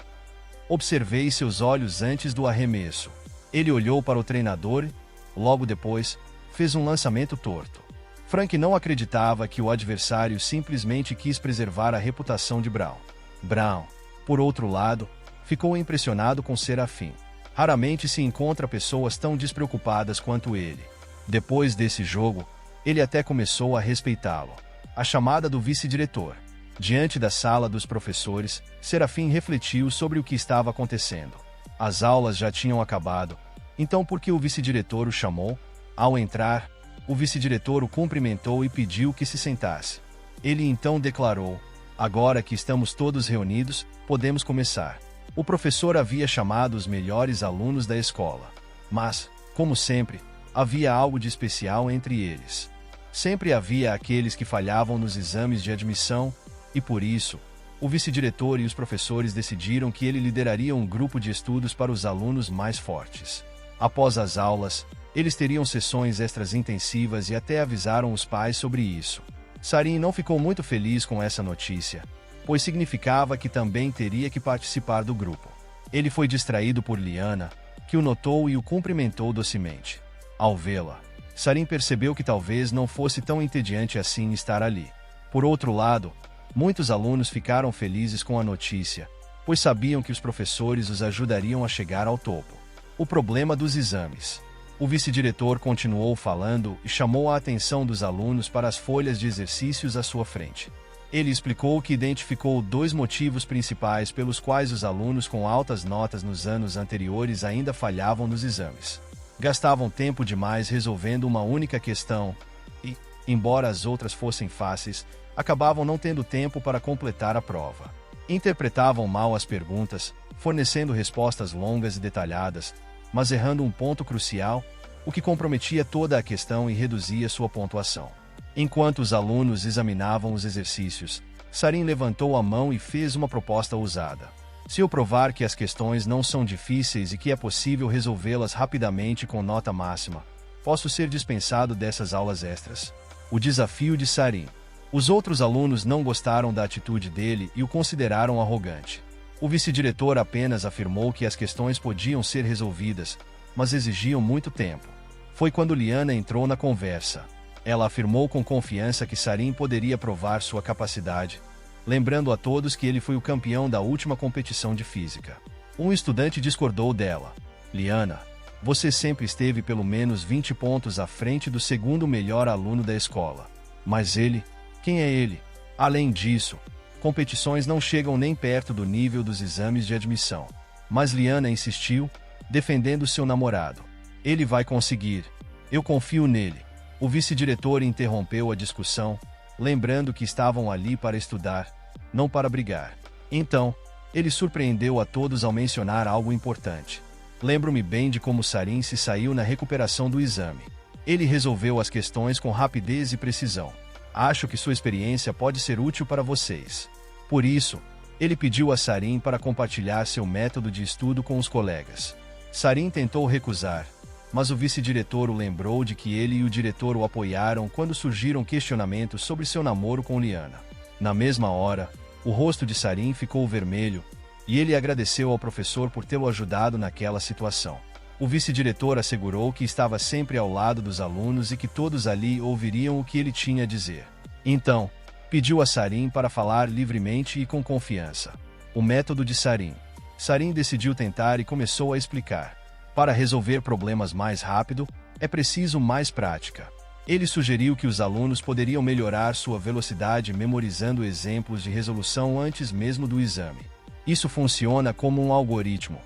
Observei seus olhos antes do arremesso. Ele olhou para o treinador e, logo depois, fez um lançamento torto. Frank não acreditava que o adversário simplesmente quis preservar a reputação de Brown. Brown, por outro lado, ficou impressionado com Serafim. Raramente se encontra pessoas tão despreocupadas quanto ele. Depois desse jogo, ele até começou a respeitá-lo. A chamada do vice-diretor. Diante da sala dos professores, Serafim refletiu sobre o que estava acontecendo. As aulas já tinham acabado, então por que o vice-diretor o chamou? Ao entrar, o vice-diretor o cumprimentou e pediu que se sentasse. Ele então declarou: agora que estamos todos reunidos, podemos começar. O professor havia chamado os melhores alunos da escola. Mas, como sempre, havia algo de especial entre eles. Sempre havia aqueles que falhavam nos exames de admissão, e por isso, o vice-diretor e os professores decidiram que ele lideraria um grupo de estudos para os alunos mais fortes. Após as aulas, eles teriam sessões extras intensivas e até avisaram os pais sobre isso. Sarin não ficou muito feliz com essa notícia, pois significava que também teria que participar do grupo. Ele foi distraído por Liana, que o notou e o cumprimentou docemente. Ao vê-la, Sarin percebeu que talvez não fosse tão entediante assim estar ali. Por outro lado, muitos alunos ficaram felizes com a notícia, pois sabiam que os professores os ajudariam a chegar ao topo. O problema dos exames. O vice-diretor continuou falando e chamou a atenção dos alunos para as folhas de exercícios à sua frente. Ele explicou que identificou 2 motivos principais pelos quais os alunos com altas notas nos anos anteriores ainda falhavam nos exames. Gastavam tempo demais resolvendo uma única questão e, embora as outras fossem fáceis, acabavam não tendo tempo para completar a prova. Interpretavam mal as perguntas, fornecendo respostas longas e detalhadas, mas errando um ponto crucial, o que comprometia toda a questão e reduzia sua pontuação. Enquanto os alunos examinavam os exercícios, Sarin levantou a mão e fez uma proposta ousada. Se eu provar que as questões não são difíceis e que é possível resolvê-las rapidamente com nota máxima, posso ser dispensado dessas aulas extras. O desafio de Sarin. Os outros alunos não gostaram da atitude dele e o consideraram arrogante. O vice-diretor apenas afirmou que as questões podiam ser resolvidas, mas exigiam muito tempo. Foi quando Liana entrou na conversa. Ela afirmou com confiança que Sarin poderia provar sua capacidade, lembrando a todos que ele foi o campeão da última competição de física. Um estudante discordou dela. Liana, você sempre esteve pelo menos 20 pontos à frente do segundo melhor aluno da escola. Mas ele? Quem é ele? Além disso, competições não chegam nem perto do nível dos exames de admissão. Mas Liana insistiu, defendendo seu namorado. Ele vai conseguir. Eu confio nele. O vice-diretor interrompeu a discussão, lembrando que estavam ali para estudar, não para brigar. Então, ele surpreendeu a todos ao mencionar algo importante. Lembro-me bem de como Sarin se saiu na recuperação do exame. Ele resolveu as questões com rapidez e precisão. Acho que sua experiência pode ser útil para vocês. Por isso, ele pediu a Sarin para compartilhar seu método de estudo com os colegas. Sarin tentou recusar, mas o vice-diretor o lembrou de que ele e o diretor o apoiaram quando surgiram questionamentos sobre seu namoro com Liana. Na mesma hora, o rosto de Sarin ficou vermelho, e ele agradeceu ao professor por tê-lo ajudado naquela situação. O vice-diretor assegurou que estava sempre ao lado dos alunos e que todos ali ouviriam o que ele tinha a dizer. Então, pediu a Sarin para falar livremente e com confiança. O método de Sarin. Sarin decidiu tentar e começou a explicar. Para resolver problemas mais rápido, é preciso mais prática. Ele sugeriu que os alunos poderiam melhorar sua velocidade memorizando exemplos de resolução antes mesmo do exame. Isso funciona como um algoritmo.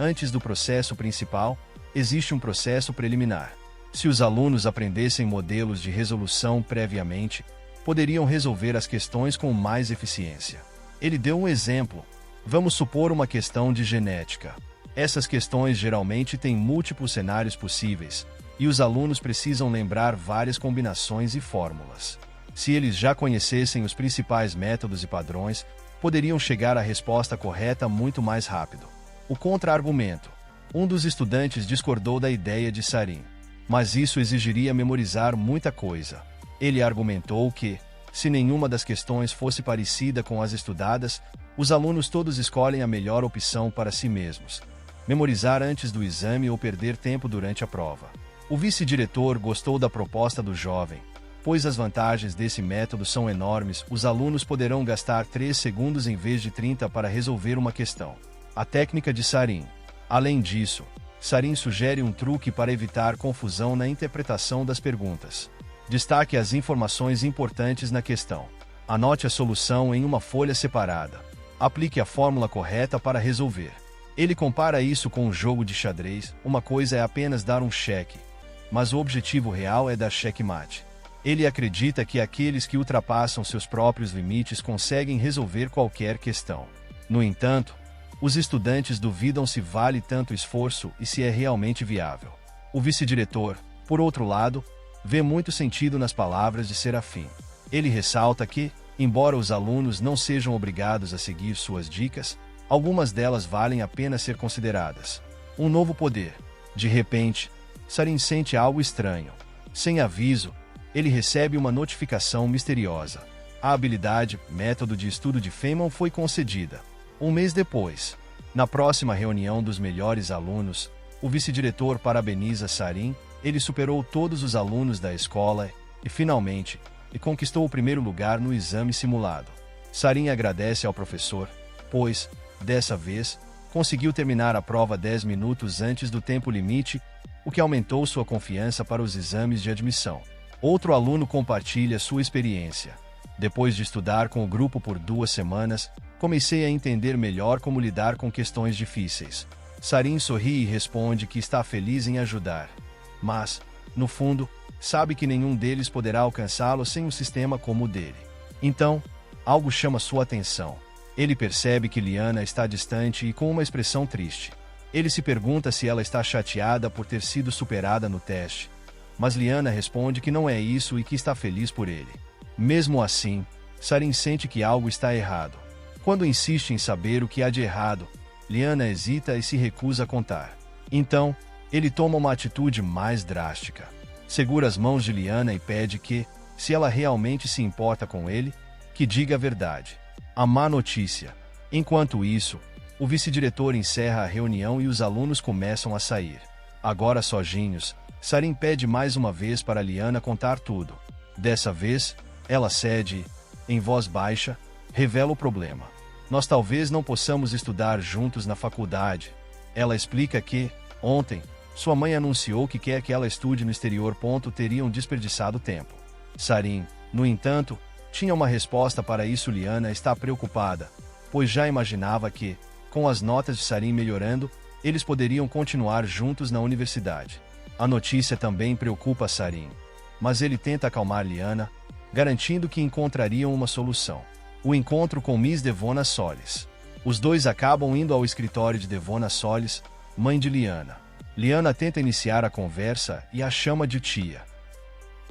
Antes do processo principal, existe um processo preliminar. Se os alunos aprendessem modelos de resolução previamente, poderiam resolver as questões com mais eficiência. Ele deu um exemplo. Vamos supor uma questão de genética. Essas questões geralmente têm múltiplos cenários possíveis, e os alunos precisam lembrar várias combinações e fórmulas. Se eles já conhecessem os principais métodos e padrões, poderiam chegar à resposta correta muito mais rápido. O contra-argumento. Um dos estudantes discordou da ideia de Sarin. Mas isso exigiria memorizar muita coisa. Ele argumentou que, se nenhuma das questões fosse parecida com as estudadas, os alunos todos escolhem a melhor opção para si mesmos. Memorizar antes do exame ou perder tempo durante a prova. O vice-diretor gostou da proposta do jovem, pois as vantagens desse método são enormes. Os alunos poderão gastar 3 segundos em vez de 30 para resolver uma questão. A técnica de Sarin. Além disso, Sarin sugere um truque para evitar confusão na interpretação das perguntas. Destaque as informações importantes na questão. Anote a solução em uma folha separada. Aplique a fórmula correta para resolver. Ele compara isso com um jogo de xadrez. Uma coisa é apenas dar um cheque, mas o objetivo real é dar checkmate. Ele acredita que aqueles que ultrapassam seus próprios limites conseguem resolver qualquer questão. No entanto, os estudantes duvidam se vale tanto esforço e se é realmente viável. O vice-diretor, por outro lado, vê muito sentido nas palavras de Serafim. Ele ressalta que, embora os alunos não sejam obrigados a seguir suas dicas, algumas delas valem a pena ser consideradas. Um novo poder. De repente, Sarin sente algo estranho. Sem aviso, ele recebe uma notificação misteriosa. A habilidade, método de estudo de Feynman foi concedida. Um mês depois, na próxima reunião dos melhores alunos, O vice-diretor parabeniza Sarin, ele superou todos os alunos da escola e, finalmente, conquistou o primeiro lugar no exame simulado. Sarin agradece ao professor, pois, dessa vez, conseguiu terminar a prova 10 minutos antes do tempo limite, o que aumentou sua confiança para os exames de admissão. Outro aluno compartilha sua experiência. Depois de estudar com o grupo por 2 semanas, comecei a entender melhor como lidar com questões difíceis. Sarin sorri e responde que está feliz em ajudar. Mas, no fundo, sabe que nenhum deles poderá alcançá-lo sem um sistema como o dele. Então, algo chama sua atenção. Ele percebe que Liana está distante e com uma expressão triste. Ele se pergunta se ela está chateada por ter sido superada no teste. Mas Liana responde que não é isso e que está feliz por ele. Mesmo assim, Sarin sente que algo está errado. Quando insiste em saber o que há de errado, Liana hesita e se recusa a contar. Então, ele toma uma atitude mais drástica. Segura as mãos de Liana e pede que, se ela realmente se importa com ele, que diga a verdade. A má notícia. Enquanto isso, o vice-diretor encerra a reunião e os alunos começam a sair. Agora sozinhos, Sarin pede mais uma vez para Liana contar tudo. Dessa vez, ela cede, em voz baixa, revela o problema. Nós talvez não possamos estudar juntos na faculdade. Ela explica que, ontem, sua mãe anunciou que quer que ela estude no exterior. Teriam desperdiçado tempo. Sarin, no entanto, tinha uma resposta para isso. Liana está preocupada, pois já imaginava que, com as notas de Sarin melhorando, eles poderiam continuar juntos na universidade. A notícia também preocupa Sarin, mas ele tenta acalmar Liana, garantindo que encontrariam uma solução. O encontro com Miss Devona Solis. Os dois acabam indo ao escritório de Devona Solis, mãe de Liana. Liana tenta iniciar a conversa e a chama de tia.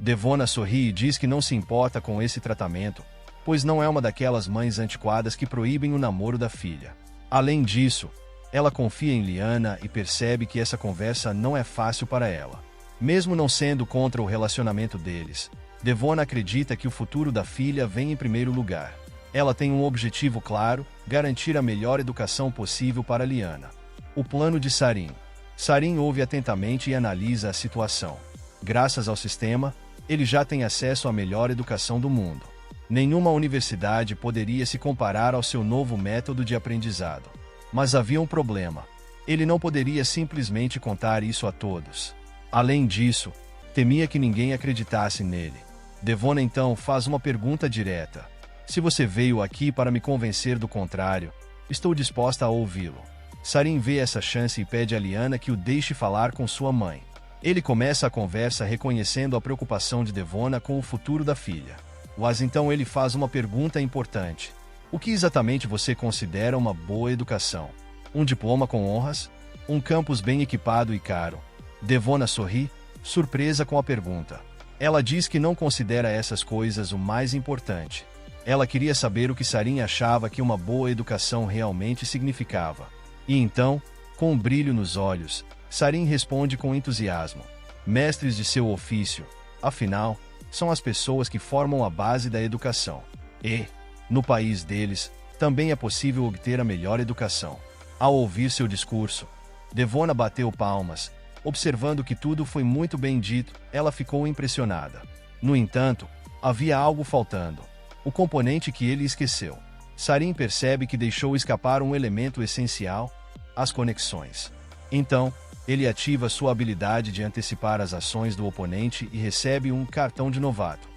Devona sorri e diz que não se importa com esse tratamento, pois não é uma daquelas mães antiquadas que proíbem o namoro da filha. Além disso, ela confia em Liana e percebe que essa conversa não é fácil para ela. Mesmo não sendo contra o relacionamento deles, Devona acredita que o futuro da filha vem em primeiro lugar. Ela tem um objetivo claro: garantir a melhor educação possível para Liana. O plano de Sarin. Sarin ouve atentamente e analisa a situação. Graças ao sistema, ele já tem acesso à melhor educação do mundo. Nenhuma universidade poderia se comparar ao seu novo método de aprendizado. Mas havia um problema. Ele não poderia simplesmente contar isso a todos. Além disso, temia que ninguém acreditasse nele. Devona então faz uma pergunta direta. Se você veio aqui para me convencer do contrário, estou disposta a ouvi-lo. Sarin vê essa chance e pede a Liana que o deixe falar com sua mãe. Ele começa a conversa reconhecendo a preocupação de Devona com o futuro da filha. Mas então ele faz uma pergunta importante. O que exatamente você considera uma boa educação? Um diploma com honras? Um campus bem equipado e caro? Devona sorri, surpresa com a pergunta. Ela diz que não considera essas coisas o mais importante. Ela queria saber o que Sarin achava que uma boa educação realmente significava. E então, com um brilho nos olhos, Sarin responde com entusiasmo. Mestres de seu ofício, afinal, são as pessoas que formam a base da educação. E, no país deles, também é possível obter a melhor educação. Ao ouvir seu discurso, Devona bateu palmas. Observando que tudo foi muito bem dito, ela ficou impressionada. No entanto, havia algo faltando. O componente que ele esqueceu. Sarin percebe que deixou escapar um elemento essencial: as conexões. Então, ele ativa sua habilidade de antecipar as ações do oponente e recebe um cartão de novato.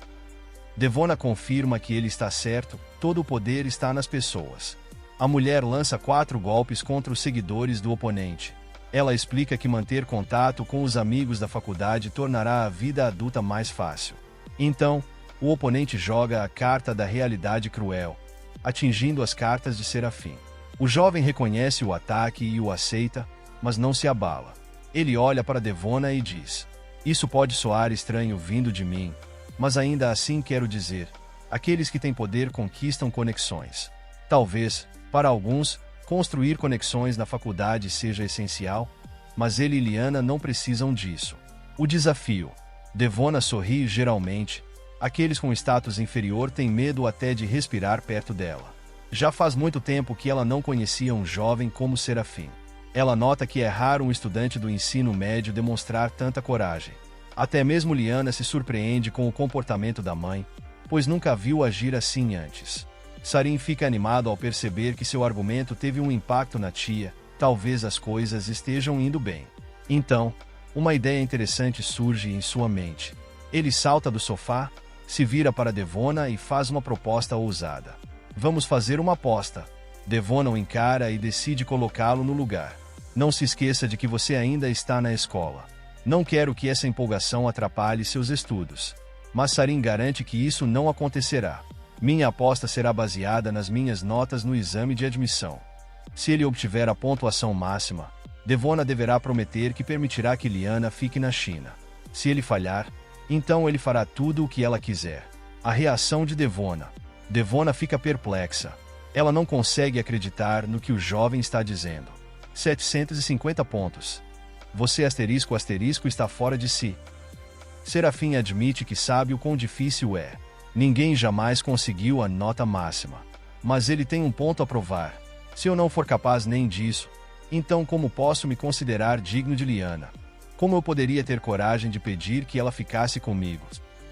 Devona confirma que ele está certo, todo o poder está nas pessoas. A mulher lança 4 golpes contra os seguidores do oponente. Ela explica que manter contato com os amigos da faculdade tornará a vida adulta mais fácil. Então, o oponente joga a carta da realidade cruel, atingindo as cartas de Serafim. O jovem reconhece o ataque e o aceita, mas não se abala. Ele olha para Devona e diz: "Isso pode soar estranho vindo de mim, mas ainda assim quero dizer, aqueles que têm poder conquistam conexões. Talvez, para alguns, construir conexões na faculdade seja essencial, mas ele e Liana não precisam disso." O desafio. Devona sorri. Geralmente, aqueles com status inferior têm medo até de respirar perto dela. Já faz muito tempo que ela não conhecia um jovem como Serafim. Ela nota que é raro um estudante do ensino médio demonstrar tanta coragem. Até mesmo Liana se surpreende com o comportamento da mãe, pois nunca a viu agir assim antes. Sarin fica animado ao perceber que seu argumento teve um impacto na tia, talvez as coisas estejam indo bem. Então, uma ideia interessante surge em sua mente. Ele salta do sofá, se vira para Devona e faz uma proposta ousada. Vamos fazer uma aposta. Devona o encara e decide colocá-lo no lugar. Não se esqueça de que você ainda está na escola. Não quero que essa empolgação atrapalhe seus estudos. Mas Sarin garante que isso não acontecerá. Minha aposta será baseada nas minhas notas no exame de admissão. Se ele obtiver a pontuação máxima, Devona deverá prometer que permitirá que Liana fique na China. Se ele falhar, então ele fará tudo o que ela quiser. A reação de Devona. Devona fica perplexa. Ela não consegue acreditar no que o jovem está dizendo. 750 pontos. Você asterisco está fora de si. Serafim admite que sabe o quão difícil é. Ninguém jamais conseguiu a nota máxima. Mas ele tem um ponto a provar. Se eu não for capaz nem disso, então como posso me considerar digno de Liana? Como eu poderia ter coragem de pedir que ela ficasse comigo?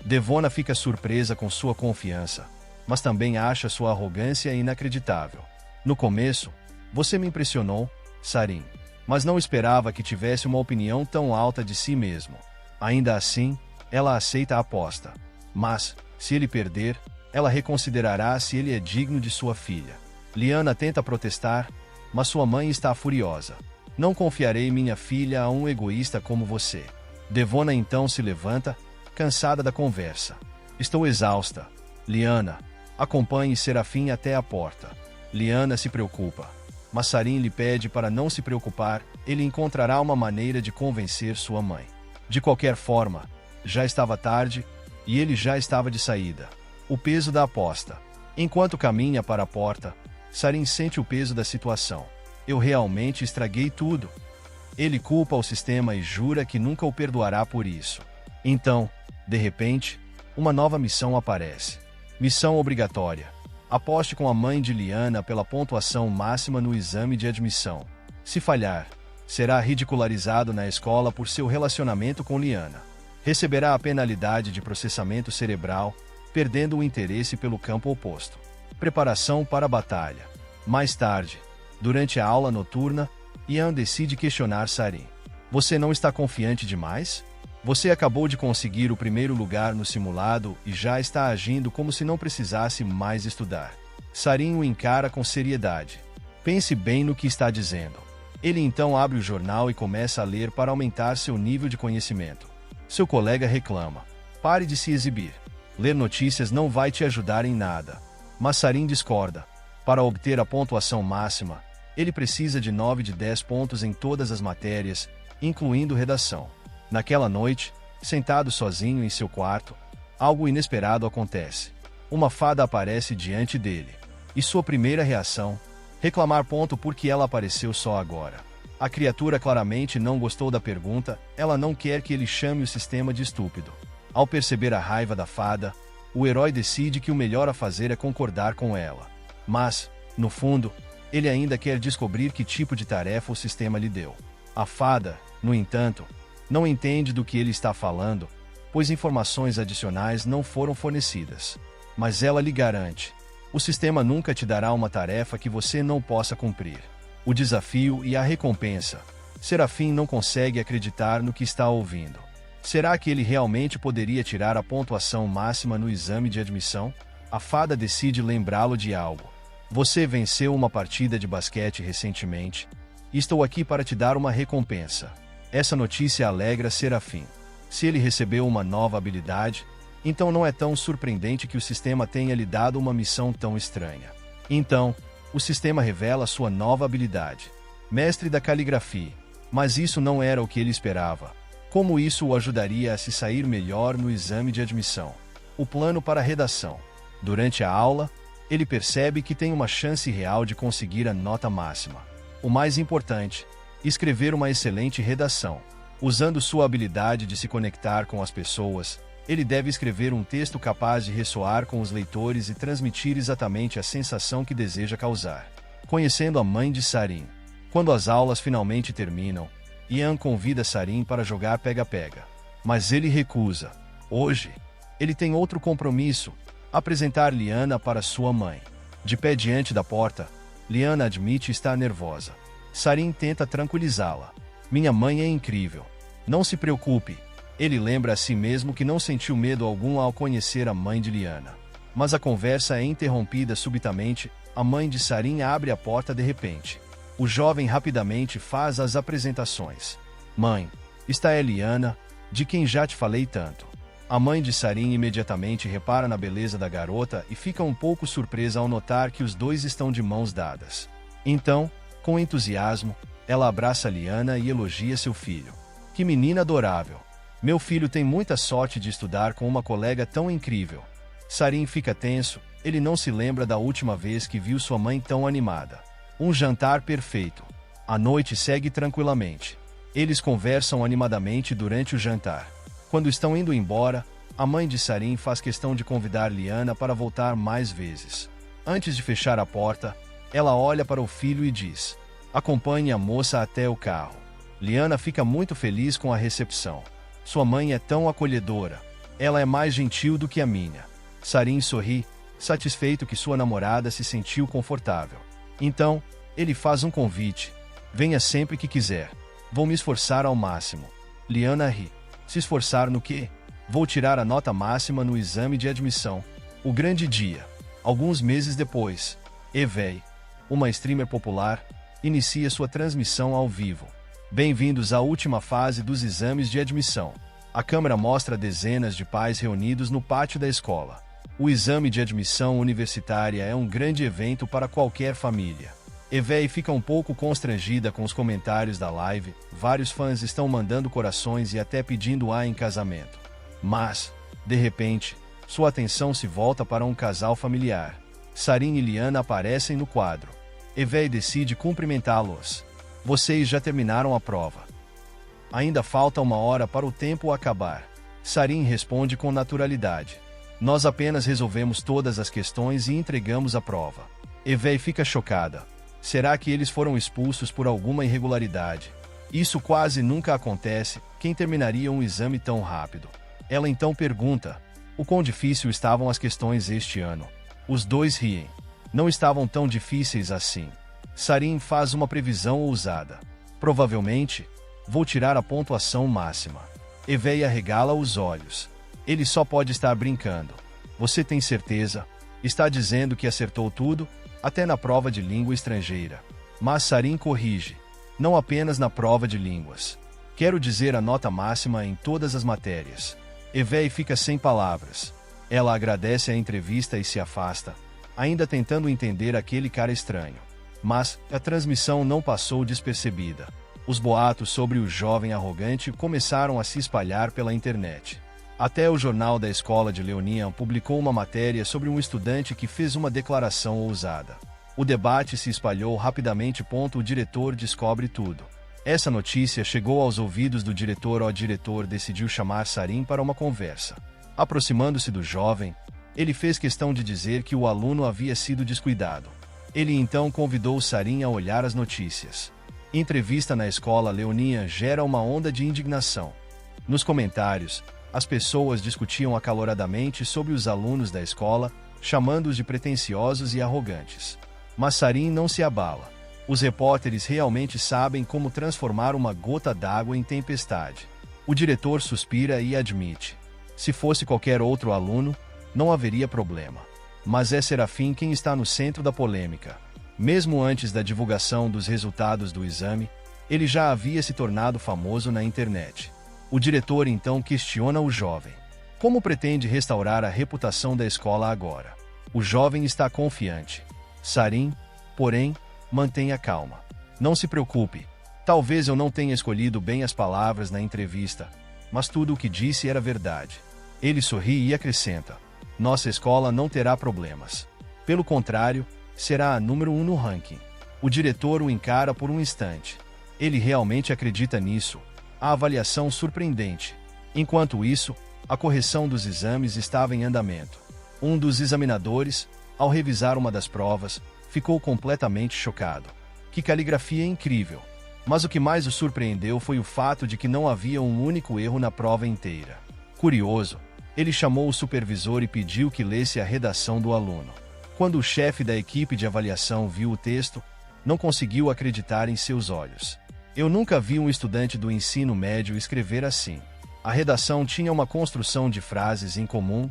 Devona fica surpresa com sua confiança, mas também acha sua arrogância inacreditável. No começo, você me impressionou, Sarin, mas não esperava que tivesse uma opinião tão alta de si mesmo. Ainda assim, ela aceita a aposta. Mas, se ele perder, ela reconsiderará se ele é digno de sua filha. Liana tenta protestar, mas sua mãe está furiosa. Não confiarei minha filha a um egoísta como você. Devona então se levanta, cansada da conversa. Estou exausta. Liana, acompanhe Serafim até a porta. Liana se preocupa. Mas Sarin lhe pede para não se preocupar, ele encontrará uma maneira de convencer sua mãe. De qualquer forma, já estava tarde, e ele já estava de saída. O peso da aposta. Enquanto caminha para a porta, Sarin sente o peso da situação. Eu realmente estraguei tudo. Ele culpa o sistema e jura que nunca o perdoará por isso. Então, de repente, uma nova missão aparece. Missão obrigatória. Aposte com a mãe de Liana pela pontuação máxima no exame de admissão. Se falhar, será ridicularizado na escola por seu relacionamento com Liana. Receberá a penalidade de processamento cerebral, perdendo o interesse pelo campo oposto. Preparação para a batalha. Mais tarde, durante a aula noturna, Ian decide questionar Sarin. Você não está confiante demais? Você acabou de conseguir o primeiro lugar no simulado e já está agindo como se não precisasse mais estudar. Sarin o encara com seriedade. Pense bem no que está dizendo. Ele então abre o jornal e começa a ler para aumentar seu nível de conhecimento. Seu colega reclama. Pare de se exibir. Ler notícias não vai te ajudar em nada. Mas Sarin discorda. Para obter a pontuação máxima, ele precisa de 9 de 10 pontos em todas as matérias, incluindo redação. Naquela noite, sentado sozinho em seu quarto, algo inesperado acontece. Uma fada aparece diante dele. E sua primeira reação? Reclamar ponto porque ela apareceu só agora. A criatura claramente não gostou da pergunta, ela não quer que ele chame o sistema de estúpido. Ao perceber a raiva da fada, o herói decide que o melhor a fazer é concordar com ela. Mas, no fundo, ele ainda quer descobrir que tipo de tarefa o sistema lhe deu. A fada, no entanto, não entende do que ele está falando, pois informações adicionais não foram fornecidas. Mas ela lhe garante: o sistema nunca te dará uma tarefa que você não possa cumprir. O desafio e a recompensa. Serafim não consegue acreditar no que está ouvindo. Será que ele realmente poderia tirar a pontuação máxima no exame de admissão? A fada decide lembrá-lo de algo. Você venceu uma partida de basquete recentemente. Estou aqui para te dar uma recompensa. Essa notícia alegra Serafim. Se ele recebeu uma nova habilidade, então não é tão surpreendente que o sistema tenha lhe dado uma missão tão estranha. Então, o sistema revela sua nova habilidade. Mestre da caligrafia. Mas isso não era o que ele esperava. Como isso o ajudaria a se sair melhor no exame de admissão? O plano para a redação. Durante a aula, ele percebe que tem uma chance real de conseguir a nota máxima. O mais importante, escrever uma excelente redação. Usando sua habilidade de se conectar com as pessoas, ele deve escrever um texto capaz de ressoar com os leitores e transmitir exatamente a sensação que deseja causar. Conhecendo a mãe de Sarin. Quando as aulas finalmente terminam, Ian convida Sarin para jogar pega-pega. Mas ele recusa. Hoje, ele tem outro compromisso: apresentar Liana para sua mãe. De pé diante da porta, Liana admite estar nervosa. Sarin tenta tranquilizá-la. Minha mãe é incrível. Não se preocupe. Ele lembra a si mesmo que não sentiu medo algum ao conhecer a mãe de Liana. Mas a conversa é interrompida subitamente. A mãe de Sarin abre a porta de repente. O jovem rapidamente faz as apresentações. Mãe, esta é Liana, de quem já te falei tanto. A mãe de Sarin imediatamente repara na beleza da garota e fica um pouco surpresa ao notar que os dois estão de mãos dadas. Então, com entusiasmo, ela abraça Liana e elogia seu filho. Que menina adorável! Meu filho tem muita sorte de estudar com uma colega tão incrível. Sarin fica tenso, ele não se lembra da última vez que viu sua mãe tão animada. Um jantar perfeito. A noite segue tranquilamente. Eles conversam animadamente durante o jantar. Quando estão indo embora, a mãe de Sarin faz questão de convidar Liana para voltar mais vezes. Antes de fechar a porta, ela olha para o filho e diz: acompanhe a moça até o carro. Liana fica muito feliz com a recepção. Sua mãe é tão acolhedora. Ela é mais gentil do que a minha. Sarin sorri, satisfeito que sua namorada se sentiu confortável. Então, ele faz um convite. Venha sempre que quiser. Vou me esforçar ao máximo. Liana ri. Se esforçar no quê? Vou tirar a nota máxima no exame de admissão. O grande dia. Alguns meses depois, Evey, uma streamer popular, inicia sua transmissão ao vivo. Bem-vindos à última fase dos exames de admissão. A câmera mostra dezenas de pais reunidos no pátio da escola. O exame de admissão universitária é um grande evento para qualquer família. Evey fica um pouco constrangida com os comentários da live. Vários fãs estão mandando corações e até pedindo-a em casamento. Mas, de repente, sua atenção se volta para um casal familiar. Sarin e Liana aparecem no quadro. Evey decide cumprimentá-los. Vocês já terminaram a prova. Ainda falta 1 hora para o tempo acabar. Sarin responde com naturalidade. Nós apenas resolvemos todas as questões e entregamos a prova. Evey fica chocada. Será que eles foram expulsos por alguma irregularidade? Isso quase nunca acontece. Quem terminaria um exame tão rápido? Ela então pergunta: o quão difícil estavam as questões este ano? Os dois riem. Não estavam tão difíceis assim. Sarin faz uma previsão ousada. Provavelmente, vou tirar a pontuação máxima. Evey arregala os olhos. Ele só pode estar brincando. Você tem certeza? Está dizendo que acertou tudo? Até na prova de língua estrangeira. Mas Sarin corrige. Não apenas na prova de línguas. Quero dizer a nota máxima em todas as matérias. Evey fica sem palavras. Ela agradece a entrevista e se afasta, ainda tentando entender aquele cara estranho. Mas a transmissão não passou despercebida. Os boatos sobre o jovem arrogante começaram a se espalhar pela internet. Até o jornal da escola de Leonia publicou uma matéria sobre um estudante que fez uma declaração ousada. O debate se espalhou rapidamente. O diretor descobre tudo. Essa notícia chegou aos ouvidos do diretor. O diretor decidiu chamar Sarin para uma conversa. Aproximando-se do jovem, ele fez questão de dizer que o aluno havia sido descuidado. Ele então convidou Sarin a olhar as notícias. Entrevista na escola Leonia gera uma onda de indignação. Nos comentários, as pessoas discutiam acaloradamente sobre os alunos da escola, chamando-os de pretensiosos e arrogantes. Mas Sarin não se abala. Os repórteres realmente sabem como transformar uma gota d'água em tempestade. O diretor suspira e admite. Se fosse qualquer outro aluno, não haveria problema. Mas é Serafim quem está no centro da polêmica. Mesmo antes da divulgação dos resultados do exame, ele já havia se tornado famoso na internet. O diretor então questiona o jovem. Como pretende restaurar a reputação da escola agora? O jovem está confiante. Sarin, porém, mantenha calma. Não se preocupe. Talvez eu não tenha escolhido bem as palavras na entrevista, mas tudo o que disse era verdade. Ele sorri e acrescenta: nossa escola não terá problemas. Pelo contrário, será a número 1 no ranking. O diretor o encara por um instante. Ele realmente acredita nisso. A avaliação surpreendente. Enquanto isso, a correção dos exames estava em andamento. Um dos examinadores, ao revisar uma das provas, ficou completamente chocado. Que caligrafia incrível! Mas o que mais o surpreendeu foi o fato de que não havia um único erro na prova inteira. Curioso, ele chamou o supervisor e pediu que lesse a redação do aluno. Quando o chefe da equipe de avaliação viu o texto, não conseguiu acreditar em seus olhos. Eu nunca vi um estudante do ensino médio escrever assim. A redação tinha uma construção de frases em comum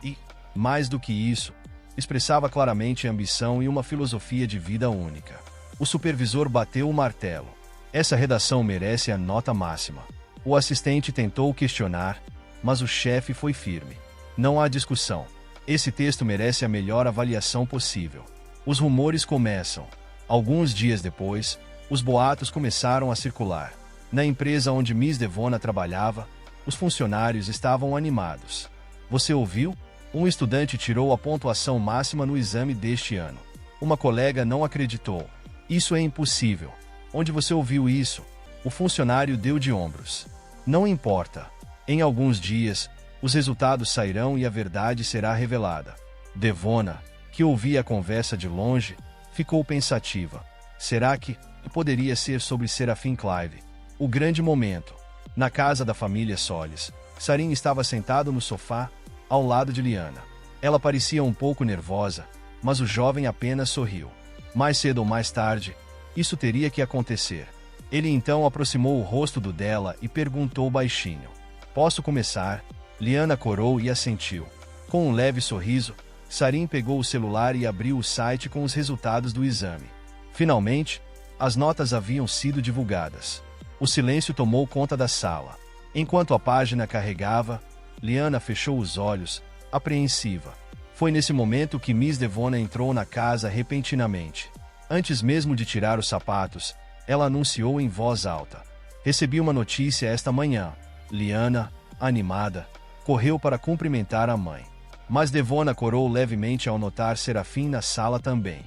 e, mais do que isso, expressava claramente ambição e uma filosofia de vida única. O supervisor bateu o martelo. Essa redação merece a nota máxima. O assistente tentou questionar, mas o chefe foi firme. Não há discussão. Esse texto merece a melhor avaliação possível. Os rumores começam. Alguns dias depois, os boatos começaram a circular. Na empresa onde Miss Devona trabalhava, os funcionários estavam animados. Você ouviu? Um estudante tirou a pontuação máxima no exame deste ano. Uma colega não acreditou. Isso é impossível. Onde você ouviu isso? O funcionário deu de ombros. Não importa. Em alguns dias, os resultados sairão e a verdade será revelada. Devona, que ouvia a conversa de longe, ficou pensativa. Será que poderia ser sobre Serafim Clive? O grande momento. Na casa da família Solis, Sarin estava sentado no sofá, ao lado de Liana. Ela parecia um pouco nervosa, mas o jovem apenas sorriu. Mais cedo ou mais tarde, isso teria que acontecer. Ele então aproximou o rosto do dela e perguntou baixinho. Posso começar? Liana corou e assentiu. Com um leve sorriso, Sarin pegou o celular e abriu o site com os resultados do exame. Finalmente, as notas haviam sido divulgadas. O silêncio tomou conta da sala. Enquanto a página carregava, Liana fechou os olhos, apreensiva. Foi nesse momento que Miss Devona entrou na casa repentinamente. Antes mesmo de tirar os sapatos, ela anunciou em voz alta. Recebi uma notícia esta manhã. Liana, animada, correu para cumprimentar a mãe. Mas Devona corou levemente ao notar Serafim na sala também.